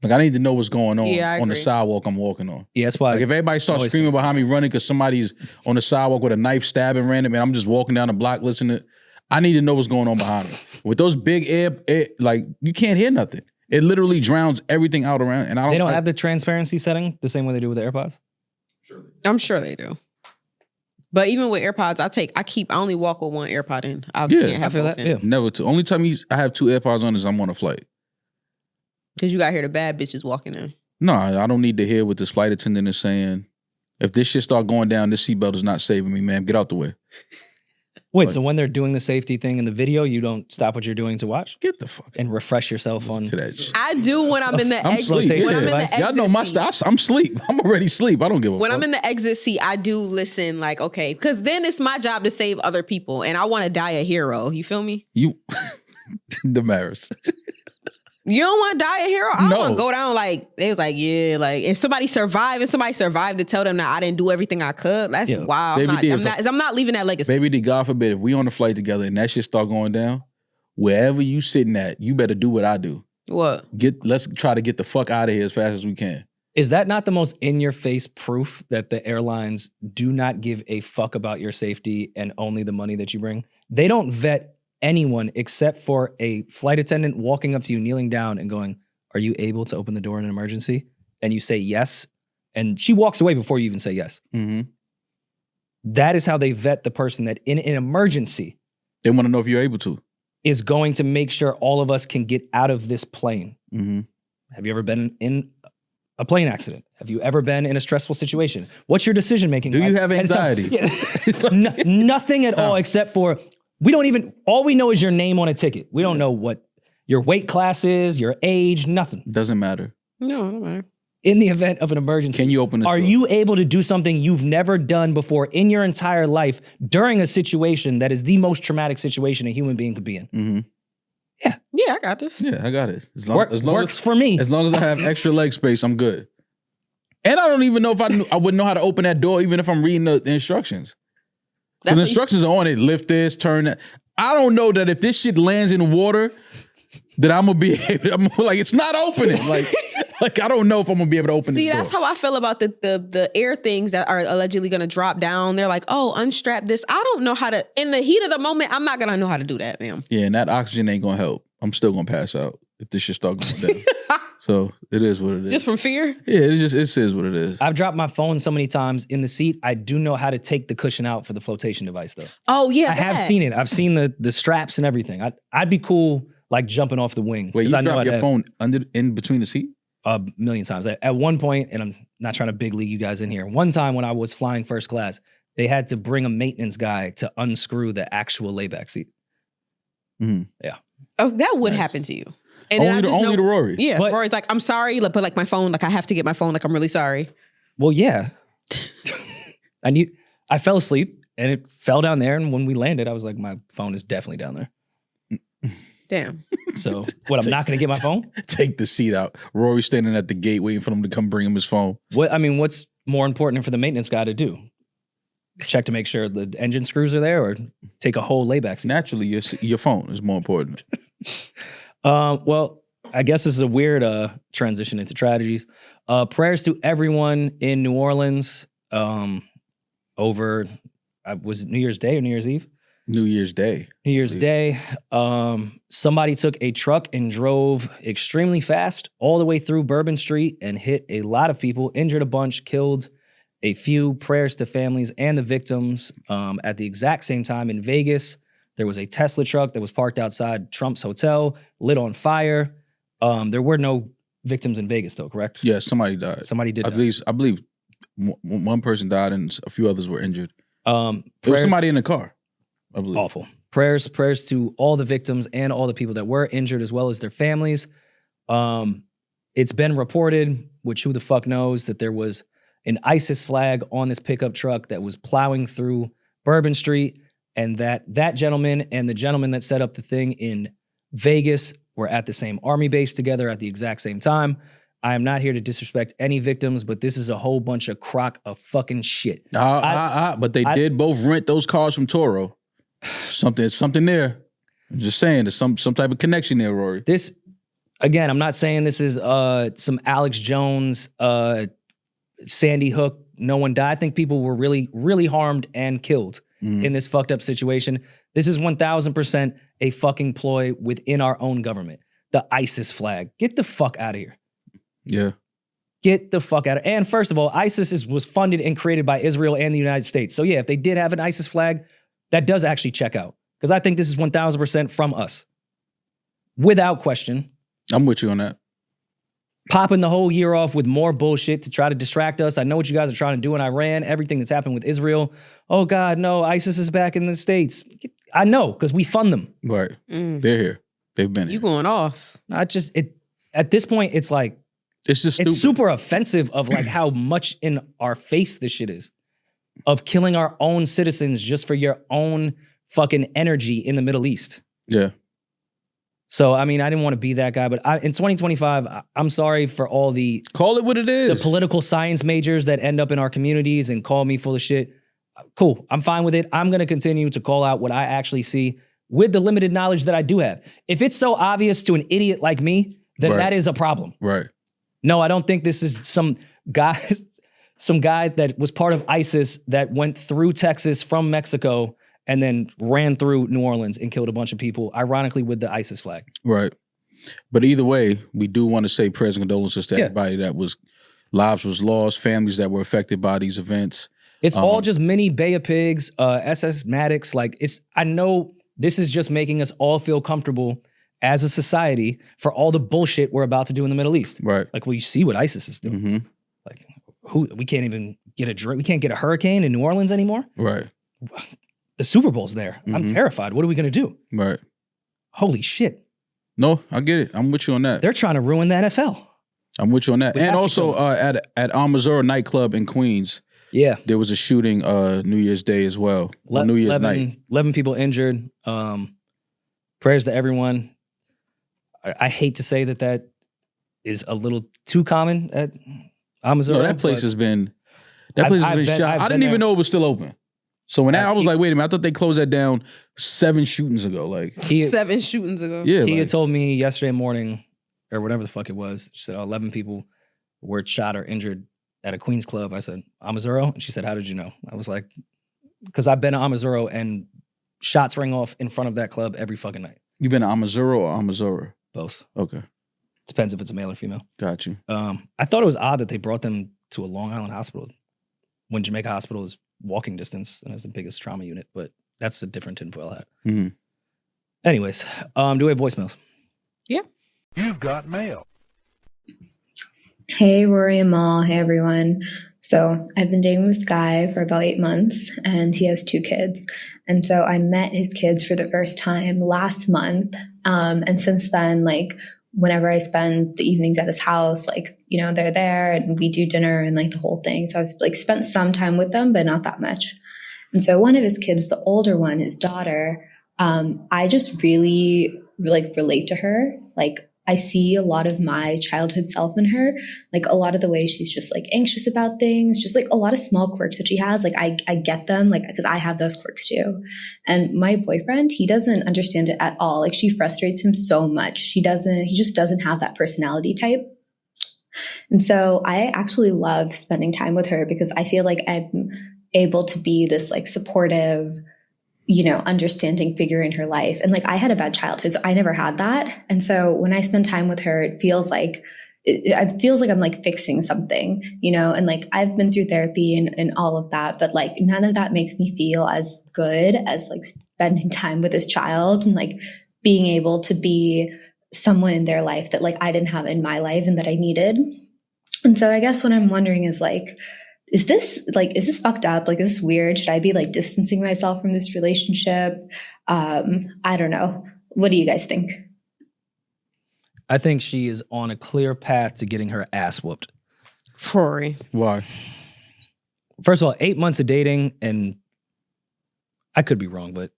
Like I need to know what's going on on the sidewalk I'm walking on. Yeah, that's why. Like if everybody starts screaming behind me, running because somebody's on the sidewalk with a knife stabbing random, and I'm just walking down the block listening, I need to know what's going on behind me. With those big air, like you can't hear nothing. It literally drowns everything out around. And they don't have the transparency setting the same way they do with the AirPods. I'm sure they do. But even with AirPods, I only walk with one AirPod in. I can't have both in. Yeah. Never two. Only time I have two AirPods on is I'm on a flight. Because you got to hear the bad bitches walking in. No, I don't need to hear what this flight attendant is saying. If this shit start going down, this seatbelt is not saving me, man. Get out the way. Wait, so when they're doing the safety thing in the video, you don't stop what you're doing to watch? Get the fuck and refresh yourself on to that shit. I do when I'm in the exit. When I'm in the exit y'all know my style. I'm asleep. I'm already asleep. I don't give a fuck. When I'm in the exit seat, I do listen like, okay, because then it's my job to save other people, and I want to die a hero. You feel me? Demaris. You don't want to die a hero? I don't want to go down like, they was like, yeah, like if somebody survived to tell them that I didn't do everything I could, that's wild. I'm not leaving that legacy. Baby D, God forbid, if we on the flight together and that shit start going down, wherever you sitting at, you better do what I do. What? Let's try to get the fuck out of here as fast as we can. Is that not the most in-your-face proof that the airlines do not give a fuck about your safety and only the money that you bring? They don't vet anyone except for a flight attendant walking up to you, kneeling down and going, "Are you able to open the door in an emergency?" And you say yes. And she walks away before you even say yes. Mm-hmm. That is how they vet the person that in an emergency, they want to know if you're able to, is going to make sure all of us can get out of this plane. Mm-hmm. Have you ever been in a plane accident? Have you ever been in a stressful situation? What's your decision making? Do you have anxiety? Nothing at all, except for all we know is your name on a ticket. We don't know what your weight class is, your age, nothing. Doesn't matter. No, it don't matter. In the event of an emergency, can you open the door? Are you able to do something you've never done before in your entire life during a situation that is the most traumatic situation a human being could be in? Mm-hmm. Yeah, I got this. Yeah, I got it. Works for me. As long as I have extra leg space, I'm good. And I don't even know if I wouldn't know how to open that door, even if I'm reading the instructions. Because the instructions are on it. Lift this, turn that. I don't know that if this shit lands in water, that I'm gonna be able. I'm like, it's not opening. Like I don't know if I'm gonna be able to open. See, this that's door. how I feel about the air things that are allegedly gonna drop down. They're like, oh, unstrap this. I don't know how to. In the heat of the moment, I'm not gonna know how to do that, ma'am. Yeah, and that oxygen ain't gonna help. I'm still gonna pass out if this shit start going down. So it is what it is. Just from fear? Yeah, it is what it is. I've dropped my phone so many times in the seat. I do know how to take the cushion out for the flotation device, though. Oh yeah, I have seen it. I've seen the straps and everything. I'd be cool like jumping off the wing. Wait, you dropped your phone in between the seat? A million times. At one point, and I'm not trying to big league you guys in here. One time when I was flying first class, they had to bring a maintenance guy to unscrew the actual layback seat. Mm-hmm. Yeah. Oh, that would happen to you. And only to Rory. Yeah, but Rory's like, I'm sorry, but like my phone, like I have to get my phone, like I'm really sorry. Well, yeah. I fell asleep and it fell down there, and when we landed, I was like, my phone is definitely down there. Damn. So what? I'm not going to get my phone? Take the seat out. Rory standing at the gate waiting for them to come bring him his phone. What's more important for the maintenance guy to do? Check to make sure the engine screws are there, or take a whole layback seat? Naturally, your phone is more important. Well, I guess this is a weird transition into tragedies. Prayers to everyone in New Orleans over, was it New Year's Day or New Year's Eve? New Year's Day. New Year's Day. Somebody took a truck and drove extremely fast all the way through Bourbon Street and hit a lot of people, injured a bunch, killed a few. Prayers to families and the victims. At the exact same time in Vegas, there was a Tesla truck that was parked outside Trump's hotel, lit on fire. There were no victims in Vegas, though, correct? Yeah, somebody died. Somebody did. I believe one person died and a few others were injured. There was somebody in the car, I believe. Awful. Prayers to all the victims and all the people that were injured, as well as their families. It's been reported, which who the fuck knows, that there was an ISIS flag on this pickup truck that was plowing through Bourbon Street, and that gentleman and the gentleman that set up the thing in Vegas were at the same army base together at the exact same time. I am not here to disrespect any victims, but this is a whole bunch of crock of fucking shit. But they did both rent those cars from Toro. Something there. I'm just saying, there's some type of connection there, Rory. This, again, I'm not saying this is some Alex Jones, Sandy Hook, no one died. I think people were really, really harmed and killed in this fucked up situation. This is 1000% a fucking ploy within our own government. The ISIS flag. Get the fuck out of here. Yeah. Get the fuck out of here. And first of all, ISIS was funded and created by Israel and the United States. So yeah, if they did have an ISIS flag, that does actually check out. Because I think this is 1000% from us. Without question. I'm with you on that. Popping the whole year off with more bullshit to try to distract us. I know what you guys are trying to do in Iran, everything that's happened with Israel. Oh God, no, ISIS is back in the States. I know, because we fund them. Right. They're here. They've been here. You going off. At this point, it's like, it's just stupid. It's super offensive of like how much in our face this shit is. Of killing our own citizens just for your own fucking energy in the Middle East. Yeah. So, I mean, I didn't want to be that guy, but in 2025, I'm sorry for all the... Call it what it is. The political science majors that end up in our communities and call me full of shit. Cool. I'm fine with it. I'm going to continue to call out what I actually see. with the limited knowledge that I do have. If it's so obvious to an idiot like me, then that is a problem. Right. No, I don't think this is some guy that was part of ISIS that went through Texas from Mexico and then ran through New Orleans and killed a bunch of people, ironically with the ISIS flag. Right. But either way, we do want to say prayers and condolences to everybody that lives was lost, families that were affected by these events. It's all just mini Bay of Pigs, SS Maddox. Like, I know this is just making us all feel comfortable as a society for all the bullshit we're about to do in the Middle East. Right. Like, well, you see what ISIS is doing. Like, we can't even get we can't get a hurricane in New Orleans anymore. Right. The Super Bowl's there. I'm terrified. What are we going to do? Right. Holy shit. No, I get it. I'm with you on that. They're trying to ruin the NFL. I'm with you on that. And also at Missouri nightclub in Queens, there was a shooting New Year's Day as well. New Year's night. 11 people injured. Prayers to everyone. I hate to say that is a little too common at Missouri. No, that place has been shot. I didn't even know it was still open. So when I was like, wait a minute, I thought they closed that down 7 shootings ago. Like 7 shootings ago. Yeah. He had told me yesterday morning, or whatever the fuck it was, she said 11 people were shot or injured at a Queens club. I said, Amazuro? And she said, how did you know? I was like, because I've been to Amazuro and shots ring off in front of that club every fucking night. You've been to Amazuro or Amazura? Both. Okay. Depends if it's a male or female. Got you. I thought it was odd that they brought them to a Long Island hospital when Jamaica Hospital is walking distance and has the biggest trauma unit, but that's a different tinfoil hat. Anyways, do we have voicemails? Yeah. You've got mail. Hey, Rory and Mal. Hey, everyone. So I've been dating this guy for about 8 months, and he has 2 kids. And so I met his kids for the first time last month. And since then, like, whenever I spend the evenings at his house, like, you know, they're there and we do dinner and like the whole thing. So I've like spent some time with them, but not that much. And so one of his kids, the older one, his daughter, I just really like relate to her. Like, I see a lot of my childhood self in her, like a lot of the way she's just like anxious about things, just like a lot of small quirks that she has. Like I get them, like, because I have those quirks too. And my boyfriend, he doesn't understand it at all. Like, she frustrates him so much. He just doesn't have that personality type. And so I actually love spending time with her because I feel like I'm able to be this like supportive, you know, understanding figure in her life. And like, I had a bad childhood, so I never had that. And so when I spend time with her, it feels like I'm like fixing something, you know, and like I've been through therapy and all of that, but like none of that makes me feel as good as like spending time with this child and like being able to be someone in their life that like I didn't have in my life and that I needed. And so I guess what I'm wondering is like, is this fucked up? Like, is this weird? Should I be like distancing myself from this relationship? I don't know. What do you guys think? I think she is on a clear path to getting her ass whooped. Rory. Why? First of all, 8 months of dating, and I could be wrong, but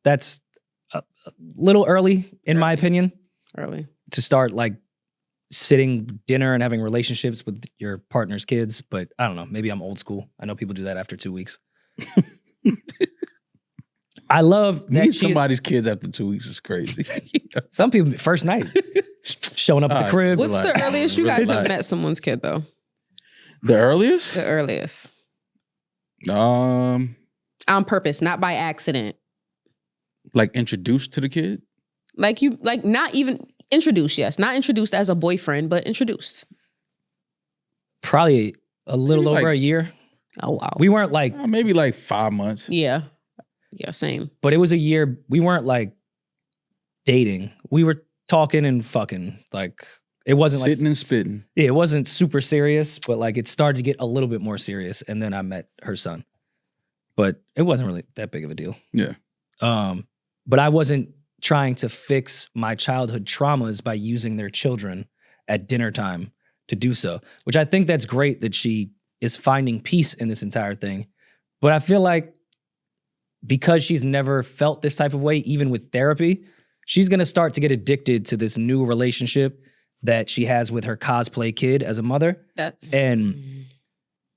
that's a little early, in my opinion. Early. To start like sitting dinner and having relationships with your partner's kids, but I don't know. Maybe I'm old school. I know people do that after 2 weeks. I love that meet somebody's kids after 2 weeks is crazy. Some people first night showing up at the crib. What's the earliest you guys have met someone's kid though? The earliest? The earliest. On purpose, not by accident. Like introduced to the kid? Like not even introduced, yes. Not introduced as a boyfriend, but introduced. Probably a little maybe over like, a year. Oh, wow. We weren't like... maybe like 5 months. Yeah. Yeah, same. But it was a year. We weren't like dating. We were talking and fucking. Like, it wasn't like... Sitting and spitting. Yeah, it wasn't super serious, but like it started to get a little bit more serious. And then I met her son. But it wasn't really that big of a deal. Yeah. But I wasn't trying to fix my childhood traumas by using their children at dinner time to do so, which I think that's great that she is finding peace in this entire thing. But I feel like because she's never felt this type of way, even with therapy, she's going to start to get addicted to this new relationship that she has with her cosplay kid as a mother. And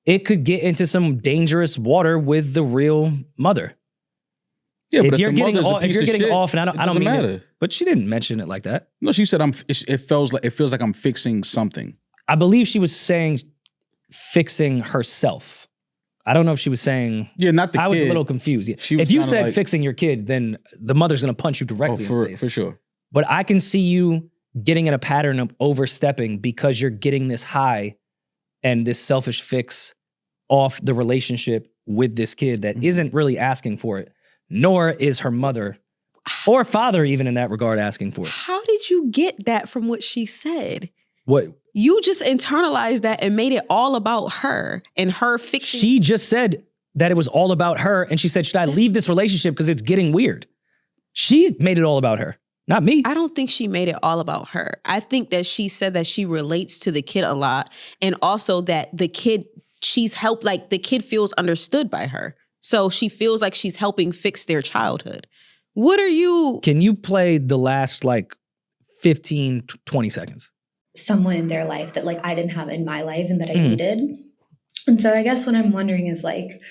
it could get into some dangerous water with the real mother. Yeah, but if you're getting mother's a off, if piece you're of getting shit, off, and I it don't doesn't mean matter. it, but she didn't mention it like that. No, she said it feels like I'm fixing something. I believe she was saying fixing herself. I don't know if she was saying. Yeah, not the kid. I was a little confused. Yeah. She was If you kinda said like- fixing your kid, then the mother's going to punch you directly in the face. For sure. But I can see you getting in a pattern of overstepping because you're getting this high and this selfish fix off the relationship with this kid that isn't really asking for it, nor is her mother or father even in that regard asking for it. How did you get that from what she said? What? You just internalized that and made it all about her and her fixing. She just said that it was all about her, and she said, should I leave this relationship because it's getting weird? She made it all about her, not me. I don't think she made it all about her. I think that she said that she relates to the kid a lot, and also that the kid, she's helped, like the kid feels understood by her. So she feels like she's helping fix their childhood. What are you? Can you play the last like 15, 20 seconds? Someone in their life that like I didn't have in my life and that I needed. And so I guess what I'm wondering is like,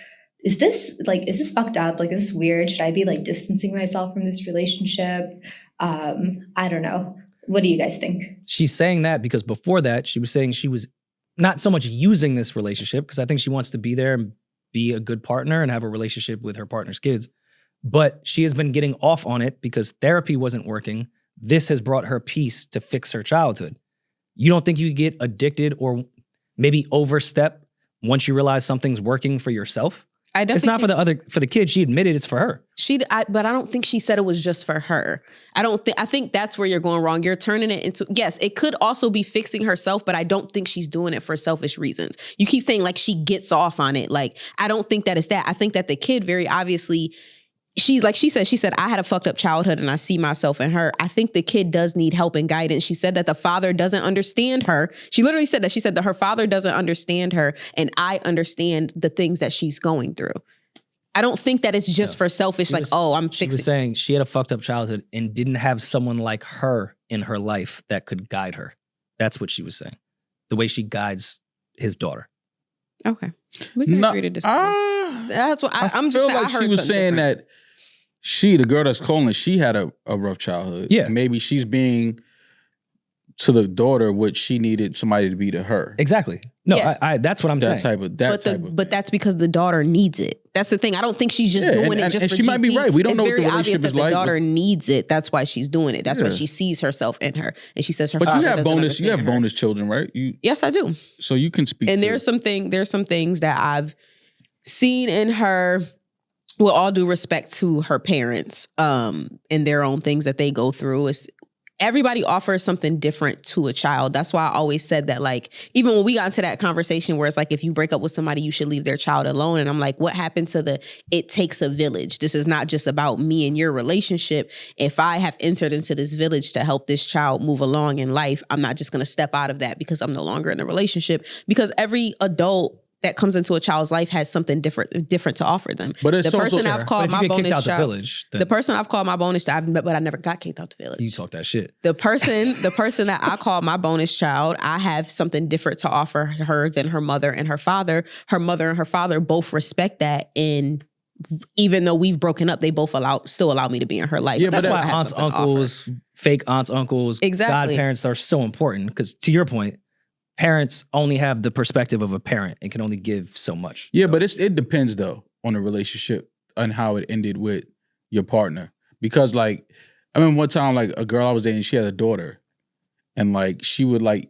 is this fucked up? Like, is this weird? Should I be like distancing myself from this relationship? I don't know. What do you guys think? She's saying that because before that, she was saying she was not so much using this relationship, because I think she wants to be there and be a good partner and have a relationship with her partner's kids. But she has been getting off on it because therapy wasn't working. This has brought her peace to fix her childhood. You don't think you get addicted or maybe overstep once you realize something's working for yourself? It's not for the kid. She admitted it's for her. But I don't think she said it was just for her. I think that's where you're going wrong. You're turning it into, yes, it could also be fixing herself, but I don't think she's doing it for selfish reasons. You keep saying like she gets off on it. Like, I don't think that it's that. I think that the kid very obviously, she said, I had a fucked up childhood and I see myself in her. I think the kid does need help and guidance. She said that the father doesn't understand her. She literally said that. She said that her father doesn't understand her and I understand the things that she's going through. I don't think that it's just for selfish, I'm fixing. She was saying she had a fucked up childhood and didn't have someone like her in her life that could guide her. That's what she was saying. The way she guides his daughter. Okay. We can agree to disagree. That's what I'm just saying. I feel like she was saying that the girl that's calling, she had a rough childhood. Yeah. And maybe she's being to the daughter what she needed somebody to be to her. Exactly. No, Yes. that's what I'm saying. But that's because the daughter needs it. That's the thing. I don't think she's just doing it just for she might be right. We don't know what the It's very obvious relationship that is the like. daughter needs it. That's why she's doing it. That's why she sees herself in her. And she says her father doesn't understand you have her. bonus children, right? Yes, I do. So you can speak And to there's some things that I've seen in her, with all due respect to her parents, and their own things that they go through. Is everybody offers something different to a child. That's why I always said that, like, even when we got into that conversation where it's like, if you break up with somebody, you should leave their child alone. And I'm like, what happened to it takes a village? This is not just about me and your relationship. If I have entered into this village to help this child move along in life, I'm not just going to step out of that because I'm no longer in a relationship, because every adult that comes into a child's life has something different to offer them. But it's the also person I've called my bonus child, village, the person I've called my bonus child, but I never got kicked out the village. You talk that shit. The person that I call my bonus child, I have something different to offer her than her mother and her father. Her mother and her father both respect that, and even though we've broken up, they both still allow me to be in her life. Yeah, That's why aunts, uncles, fake aunts, uncles, exactly, godparents are so important. Because to your point, parents only have the perspective of a parent and can only give so much. Yeah, but it depends though on the relationship and how it ended with your partner. Because like, I remember one time, like a girl I was dating, she had a daughter, and like she would like,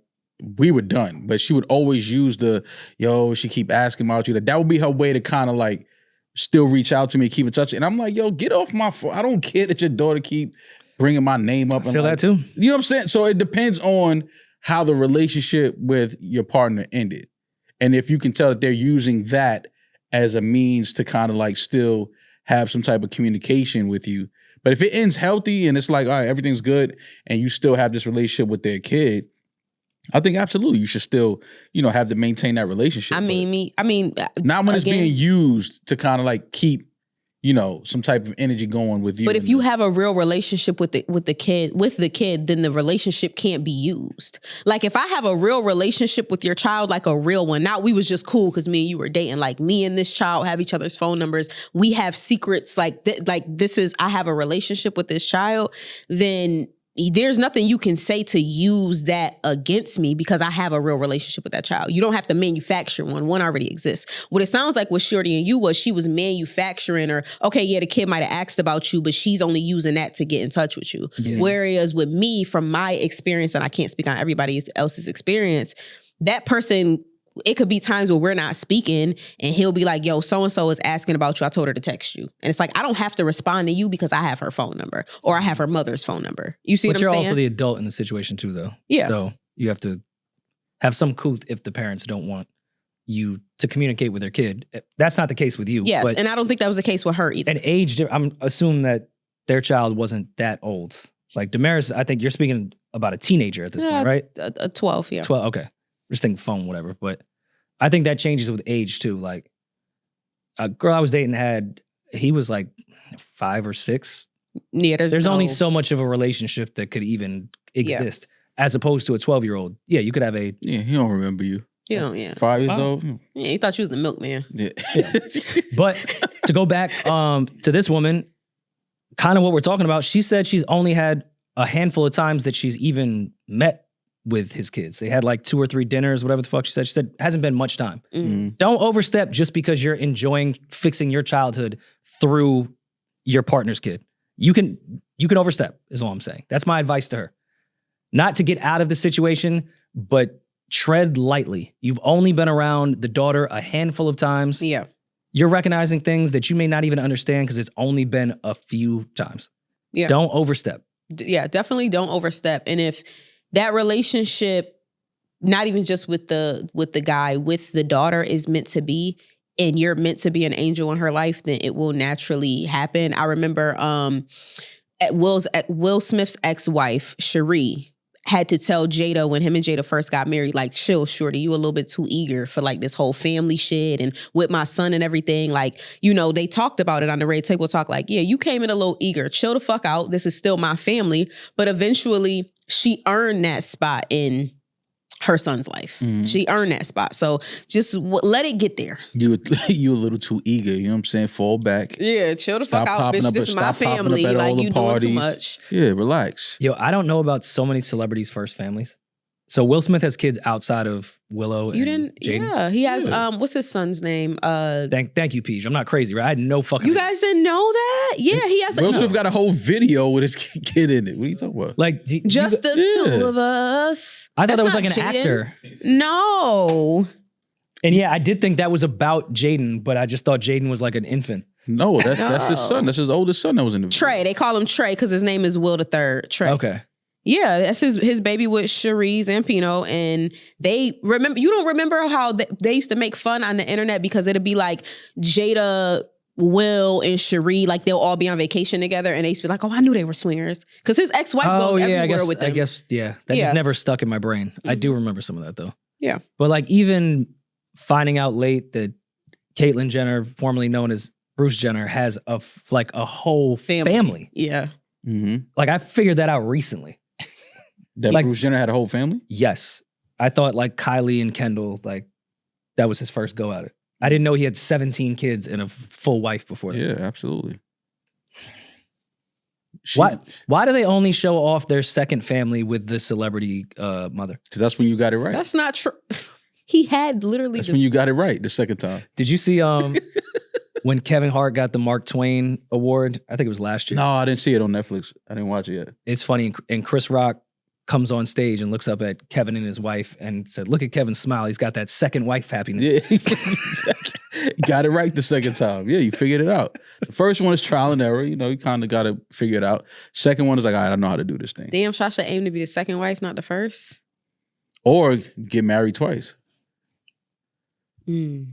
we were done, but she would always use she keep asking about you. That would be her way to kind of like still reach out to me, keep in touch. And I'm like, yo, get off my phone. I don't care that your daughter keep bringing my name up. I feel that too. You know what I'm saying? So it depends on how the relationship with your partner ended. And if you can tell that they're using that as a means to kind of like still have some type of communication with you. But if it ends healthy and it's like, all right, everything's good, and you still have this relationship with their kid, I think absolutely you should still, have to maintain that relationship. I mean, not when it's being used to kind of like keep some type of energy going with you. But if you have a real relationship with the kid, then the relationship can't be used. Like if I have a real relationship with your child, like a real one, not we was just cool because me and you were dating. Like me and this child have each other's phone numbers. We have secrets. I have a relationship with this child. Then there's nothing you can say to use that against me because I have a real relationship with that child. You don't have to manufacture one. One already exists. What it sounds like with Shorty and you was she was manufacturing or, okay, yeah, the kid might have asked about you, but she's only using that to get in touch with you. Yeah. Whereas with me, from my experience, and I can't speak on everybody else's experience, that person, it could be times where we're not speaking and he'll be like, yo, so-and-so is asking about you. I told her to text you. And it's like, I don't have to respond to you because I have her phone number or I have her mother's phone number. You see what I'm saying? But you're also the adult in the situation too, though. Yeah. So you have to have some couth if the parents don't want you to communicate with their kid. That's not the case with you. Yes, but and I don't think that was the case with her either. And age, I'm assuming that their child wasn't that old. Like Demaris, I think you're speaking about a teenager at this point, right? A 12, yeah. 12, okay. Just thinking phone, whatever. But I think that changes with age too. Like a girl I was dating he was like 5 or 6. Yeah, there's only so much of a relationship that could even exist as opposed to a 12-year-old. Yeah, you could have a... Yeah, he don't remember you. Yeah. 5 years old? Yeah, he thought you was the milkman. Yeah. But to go back to this woman, kind of what we're talking about, she said she's only had a handful of times that she's even met with his kids. They had like 2 or 3 dinners, whatever the fuck she said. She said, hasn't been much time. Mm-hmm. Don't overstep just because you're enjoying fixing your childhood through your partner's kid. You can overstep, is all I'm saying. That's my advice to her. Not to get out of the situation, but tread lightly. You've only been around the daughter a handful of times. Yeah. You're recognizing things that you may not even understand because it's only been a few times. Yeah. Don't overstep. Yeah, definitely don't overstep. And if that relationship, not even just with the guy, with the daughter is meant to be, and you're meant to be an angel in her life, then it will naturally happen. I remember at Will Smith's ex-wife, Cherie, had to tell Jada when him and Jada first got married, like, chill, shorty, you a little bit too eager for like this whole family shit and with my son and everything. Like, they talked about it on the Red Table Talk. Like, yeah, you came in a little eager. Chill the fuck out. This is still my family. But eventually she earned that spot in her son's life. Mm-hmm. She earned that spot. So just let it get there. You a little too eager. You know what I'm saying? Fall back. Yeah, chill the fuck out, bitch. This is my family. Like, you doing too much. Yeah, relax. Yo, I don't know about so many celebrities' first families. So Will Smith has kids outside of Willow and Jaden? Yeah, he has, what's his son's name? Thank you, Peach. I'm not crazy, right? I had no fucking... You guys didn't know that? Yeah, he has... Will Smith got a whole video with his kid in it. What are you talking about? Like, just the two of us. I thought that was like an Jaden. actor. No. And yeah, I did think that was about Jaden, but I just thought Jaden was like an infant. No, that's his son. That's his oldest son that was in the video. Trey. They call him Trey because his name is Will III. Trey. Okay. Yeah, that's his baby with Cherie Zampino. And you don't remember how they used to make fun on the internet because it'd be like Jada, Will, and Cherie, like they'll all be on vacation together and they used to be like, oh, I knew they were swingers. Because his ex-wife goes everywhere with them. I guess, yeah. That just never stuck in my brain. Mm-hmm. I do remember some of that though. Yeah. But like even finding out late that Caitlyn Jenner, formerly known as Bruce Jenner, has a whole family. Yeah. Mm-hmm. Like I figured that out recently. That Bruce Jenner had a whole family? Yes. I thought like Kylie and Kendall, like that was his first go at it. I didn't know he had 17 kids and a full wife before that. Yeah, absolutely. Why do they only show off their second family with the celebrity mother? Because that's when you got it right. That's not true. He had literally... That's when you got it right the second time. Did you see when Kevin Hart got the Mark Twain Award? I think it was last year. No, I didn't see it on Netflix. I didn't watch it yet. It's funny. And Chris Rock comes on stage and looks up at Kevin and his wife and said, look at Kevin's smile. He's got that second wife happiness. Yeah. Got it right the second time. Yeah, you figured it out. The first one is trial and error. You kind of got to figure it out. Second one is like, all right, I know how to do this thing. Damn, Shasha aimed to be the second wife, not the first. Or get married twice. Do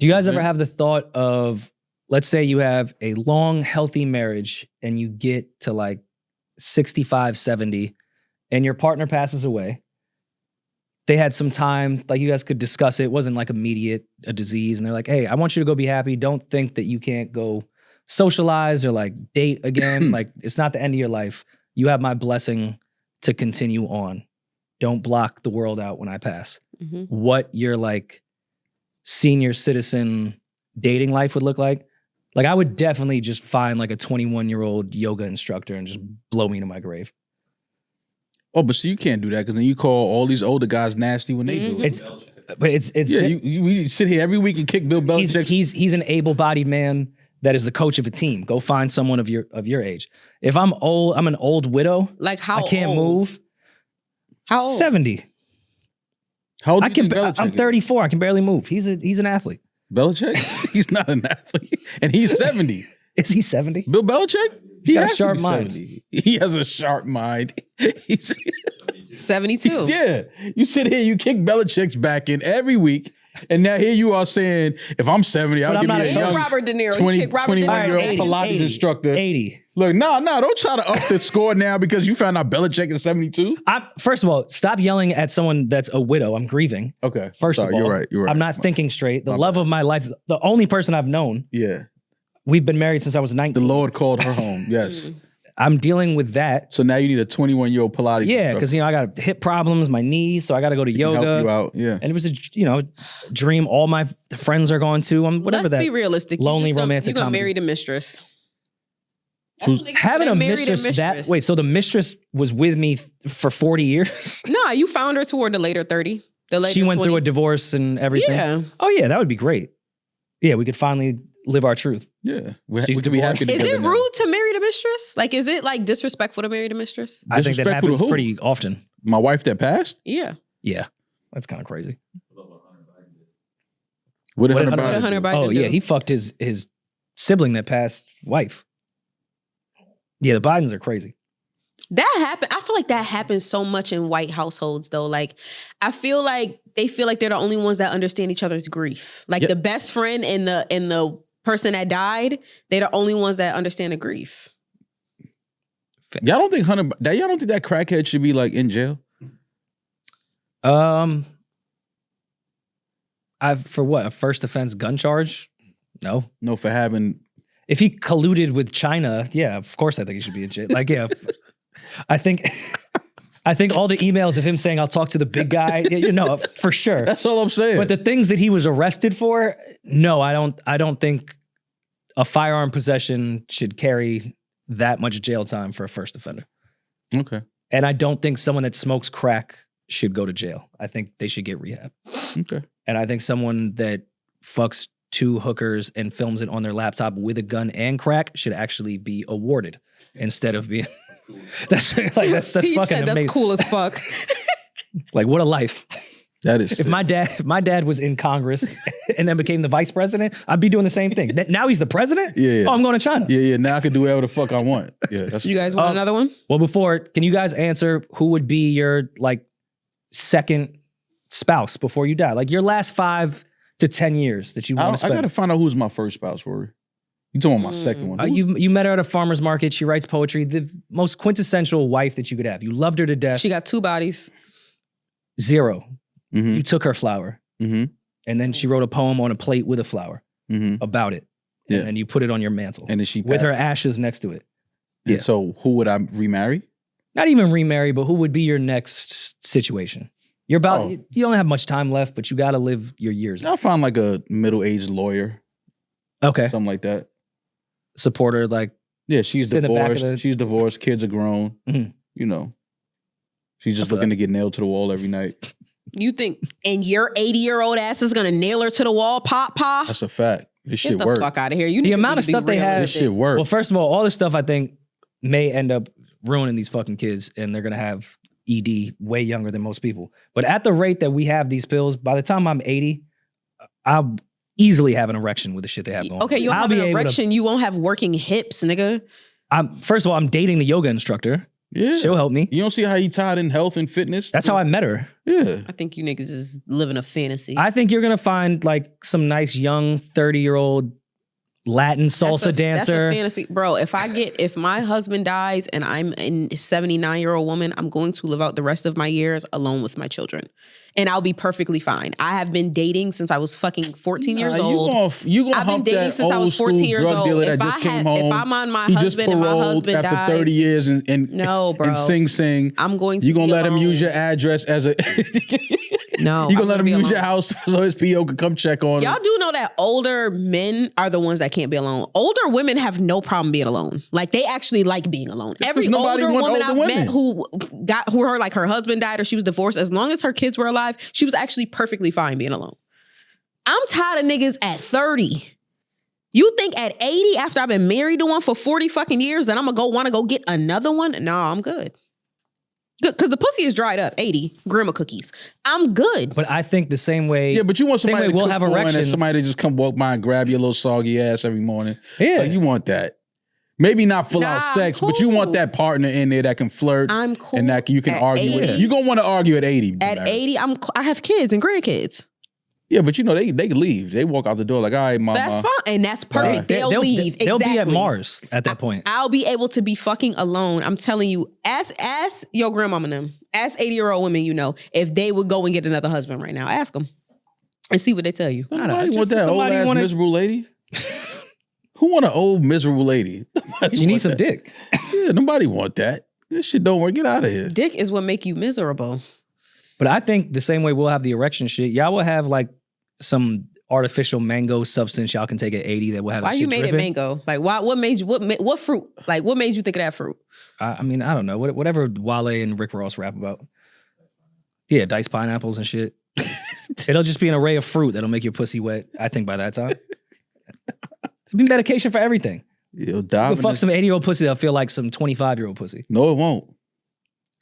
you guys ever have the thought of, let's say you have a long, healthy marriage and you get to like 65, 70, and your partner passes away. They had some time, like you guys could discuss it. It wasn't like immediate, a disease. And they're like, hey, I want you to go be happy. Don't think that you can't go socialize or like date again, like it's not the end of your life. You have my blessing to continue on. Don't block the world out when I pass. Mm-hmm. What your like senior citizen dating life would look like I would definitely just find like a 21-year-old yoga instructor and just blow me to my grave. Oh, but so you can't do that because then you call all these older guys nasty when they do it. It's we sit here every week and kick Bill Belichick. He's an able-bodied man that is the coach of a team. Go find someone of your age. If I'm old, I'm an old widow. Like how I can't old? move. How old? 70. How old do you think Belichick I'm is? 34. I can barely move. He's an athlete. Belichick? He's not an athlete. And he's 70. Is he 70? Bill Belichick? He's got a has to sharp be mind. 70. He has a sharp mind. He's 72. yeah. You sit here, you kick Belichick's back in every week, and now here you are saying, if I'm 70, I'll But I'm give not me a a coach. young Robert De Niro. 20, You kick Robert De Niro. 21-year-old 80, Pilates 80, instructor. 80. Look, don't try to up the score now because you found out Belichick is 72. First of all, stop yelling at someone that's a widow. I'm grieving. Okay. First Sorry, of all, you're right. I'm not thinking straight. The love of my life, the only person I've known, Yeah. we've been married since I was 19. The Lord called her home. Yes. I'm dealing with that. So now you need a 21-year-old Pilates Yeah, instructor because I got hip problems, my knees, so I got to go to to help you yoga. out. Yeah. And it was a dream. All my friends are going to. Whatever Let's that. be realistic. lonely You're romantic gonna comedy. marry the mistress. Having They a married mistress wait, so the mistress was with me for 40 years? No, you found her toward the later 30. The later She went 20. through a divorce and everything. Yeah. Oh yeah, that would be great. Yeah, we could finally live our truth. Yeah. She's we could be happy divorced. Is together it now. rude to marry the mistress? Like, is it like disrespectful to marry the mistress? I think that Disrespectful to happens who? pretty often. My wife that passed? Yeah. Yeah, that's kind of crazy. What did What Hunter did Biden Hunter do? Biden Oh yeah, do? he fucked his sibling that passed wife. Yeah, the Bidens are crazy. That happened. I feel like that happens so much in white households, though. Like, I feel like they feel like they're the only ones that understand each other's grief. Like Yep. the best friend and the person that died, they're the only ones that understand the grief. Y'all don't think that crackhead should be like in jail? For what? A first offense gun charge? No. No, for having If he colluded with China, yeah, of course I think he should be in jail. Like, yeah, I think all the emails of him saying I'll talk to the big guy, for sure. that's all I'm saying. But the things that he was arrested for, no, I don't think a firearm possession should carry that much jail time for a first offender. okay. And I don't think someone that smokes crack should go to jail. I think they should get rehab. Okay. And I think someone that fucks two hookers and films it on their laptop with a gun and crack should actually be awarded instead of being. That's He fucking said amazing. that's cool as fuck. Like, what a life. That is If sick. my dad was in Congress and then became the vice president, I'd be doing the same thing. Now he's the president? Yeah. Oh, I'm going to China. Yeah. Now I can do whatever the fuck I want. Yeah. That's You guys want another one? Well, can you guys answer who would be your second spouse before you die? Like your last 5 to 10 years that you want to I spend. gotta find out who's my first spouse, Rory. You talking about my second one? You met her at a farmer's market. She writes poetry. The most quintessential wife that you could have. You loved her to death. She got 2 bodies. 0. Mm-hmm. You took her flower. Mm-hmm. And then she wrote a poem on a plate with a flower Mm-hmm. about it. Yeah. And then you put it on your mantle. And then she with passed. her ashes next to it. And Yeah. so who would I remarry? Not even remarry, but who would be your next situation? You're about, Oh. you don't have much time left, but you got to live your years. I'll find like a middle-aged lawyer, Okay. something like that. Supporter, like, Yeah, she's Sit in the back of divorced. the- She's divorced. Kids are grown. Mhm. She's just I feel looking to get nailed to the wall every night. You think, and your 80-year-old ass is gonna nail her to the wall, pa? That's a fact. This Get shit the work. fuck out of here. You The niggas amount need of to be stuff they have- This realistic. shit work. well, first of all this stuff I think may end up ruining these fucking kids and they're going to have ED way younger than most people. But at the rate that we have these pills, by the time I'm 80, I'll easily have an erection with the shit they have going. Okay, you'll I'll have be an able to- erection. You won't have working hips, nigga. First of all, I'm dating the yoga instructor. Yeah. She'll help me. You don't see how he tied in health and fitness? That's how I met her. Yeah. I think you niggas is living a fantasy. I think you're going to find like some nice young 30-year-old Latin salsa dancer. That's a fantasy. Bro, if my husband dies and I'm a 79-year-old woman, I'm going to live out the rest of my years alone with my children. And I'll be perfectly fine. I have been dating since I was fucking 14 years old. I've been dating since I was 14 years old. If I'm on my husband and my husband after dies, 30 years and no, bro. And Sing Sing, I'm going to. You gonna let him use your address as a? No, you gonna let him use your house so his PO can come check on him. Y'all do know that older men are the ones that can't be alone. Older women have no problem being alone. Like they actually like being alone. Every older woman I've met who her husband died or she was divorced, as long as her kids were alive, she was actually perfectly fine being alone. I'm tired of niggas at 30. You think at 80, after I've been married to one for 40 fucking years, that I'm gonna want to go get another one? No, I'm good. Good, because the pussy is dried up. 80 grandma cookies. I'm good. But I think the same way. Yeah, but you want somebody will have erections. Somebody to just come walk by and grab your little soggy ass every morning. Yeah, like, you want that. Maybe not full out sex, but you want that partner in there that can flirt. I'm cool. And that you can argue with. You're gonna want to argue at 80. At 80, I have kids and grandkids. Yeah, but you know, they leave. They walk out the door like, all right, mama. That's fine. And that's perfect. They'll leave. They'll be at Mars at that point. I'll be able to be fucking alone. I'm telling you, ask your grandmama and them. Ask 80-year-old women you know if they would go and get another husband right now. Ask them. And see what they tell you. Nobody want that old ass miserable lady. Who want an old miserable lady? You need some dick. Yeah, nobody want that. This shit don't work. Get out of here. Dick is what make you miserable. But I think the same way we'll have the erection shit, y'all will have like some artificial mango substance y'all can take at 80 that will have. Why you made dripping. It mango? Like why? What made you? What fruit? Like what made you think of that fruit? I mean, I don't know. Whatever Wale and Rick Ross rap about. Yeah, diced pineapples and shit. It'll just be an array of fruit that'll make your pussy wet. I think by that time, it'll be medication for everything. You'll die. You'll fuck some 80-year-old pussy that'll feel like some 25-year-old pussy. No, it won't.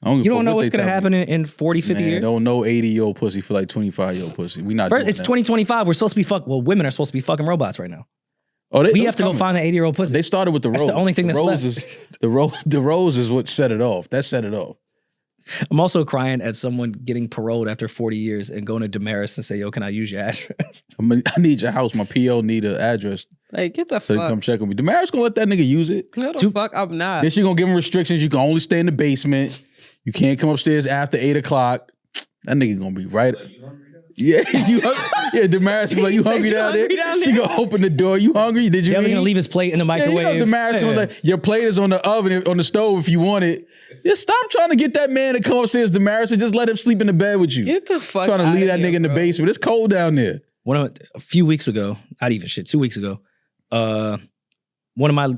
You don't know what's going to happen in 40, 50 years? Don't know 80-year-old pussy for like 25-year-old pussy. We not doing It's that. 2025. We're supposed to be women are supposed to be fucking robots right now. Oh, we have to go find the 80-year-old pussy. They started with the rose. That's the only thing that's left. The rose is what set it off. That set it off. I'm also crying at someone getting paroled after 40 years and going to Demaris and say, yo, can I use your address? I need your house. My PO need an address. Like, get the fuck. So they come check on me. Demaris gonna let that nigga use it. No, the fuck, I'm not. Then she gonna give him restrictions. You can only stay in the basement. You can't come upstairs after 8 o'clock. That nigga gonna be right. Yeah, Demaris like, you hungry down there? She gonna open the door. You hungry? Did you eat? Gonna leave his plate in the microwave. Yeah, Demaris gonna like, your plate is on the oven, on the stove if you want it. Just stop trying to get that man to come upstairs, Demaris, and just let him sleep in the bed with you. Get the fuck trying to leave that nigga in the basement. It's cold down there. A few weeks ago, not even shit, 2 weeks ago, one of my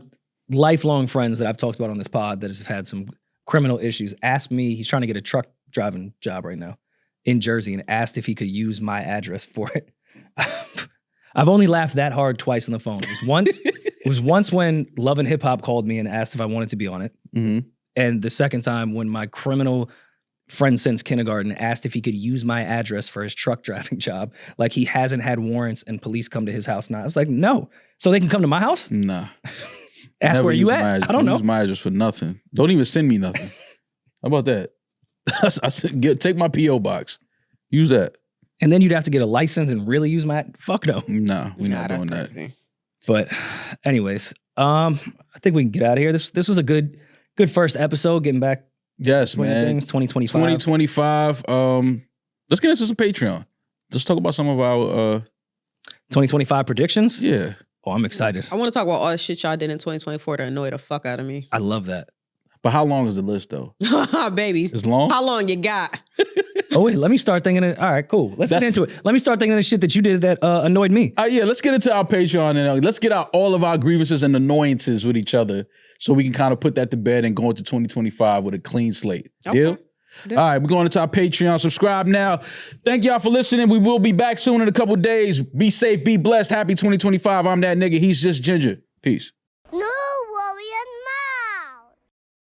lifelong friends that I've talked about on this pod that has had some criminal issues asked me, he's trying to get a truck driving job right now in Jersey, and asked if he could use my address for it. I've only laughed that hard twice on the phone. It was once when Love and Hip Hop called me and asked if I wanted to be on it. Mm-hmm. And the second time when my criminal friend since kindergarten asked if he could use my address for his truck driving job. Like he hasn't had warrants and police come to his house now. I was like, no. So they can come to my house? Nah. Ask where you at? I don't know. Use my address for nothing. Don't even send me nothing. How about that? I said, take my P.O. box. Use that. And then you'd have to get a license and really use my... Fuck no. Nah, we're not doing that. But anyways, I think we can get out of here. This was a good first episode, getting back. Yes, man. Things, 2025. 2025. Let's get into some Patreon. Let's talk about some of our 2025 predictions. Yeah. Oh, I'm excited. I want to talk about all the shit y'all did in 2024 to annoy the fuck out of me. I love that. But how long is the list though? Baby. It's long? How long you got? Oh wait, let me start thinking it. All right, cool. Let's get into it. Let me start thinking of the shit that you did that annoyed me. Yeah, let's get into our Patreon and let's get out all of our grievances and annoyances with each other so we can kind of put that to bed and go into 2025 with a clean slate. Okay. Deal? All right, we're going into our Patreon. Subscribe now. Thank y'all for listening. We will be back soon in a couple days. Be safe, be blessed. Happy 2025. I'm that nigga. He's just Ginger. Peace.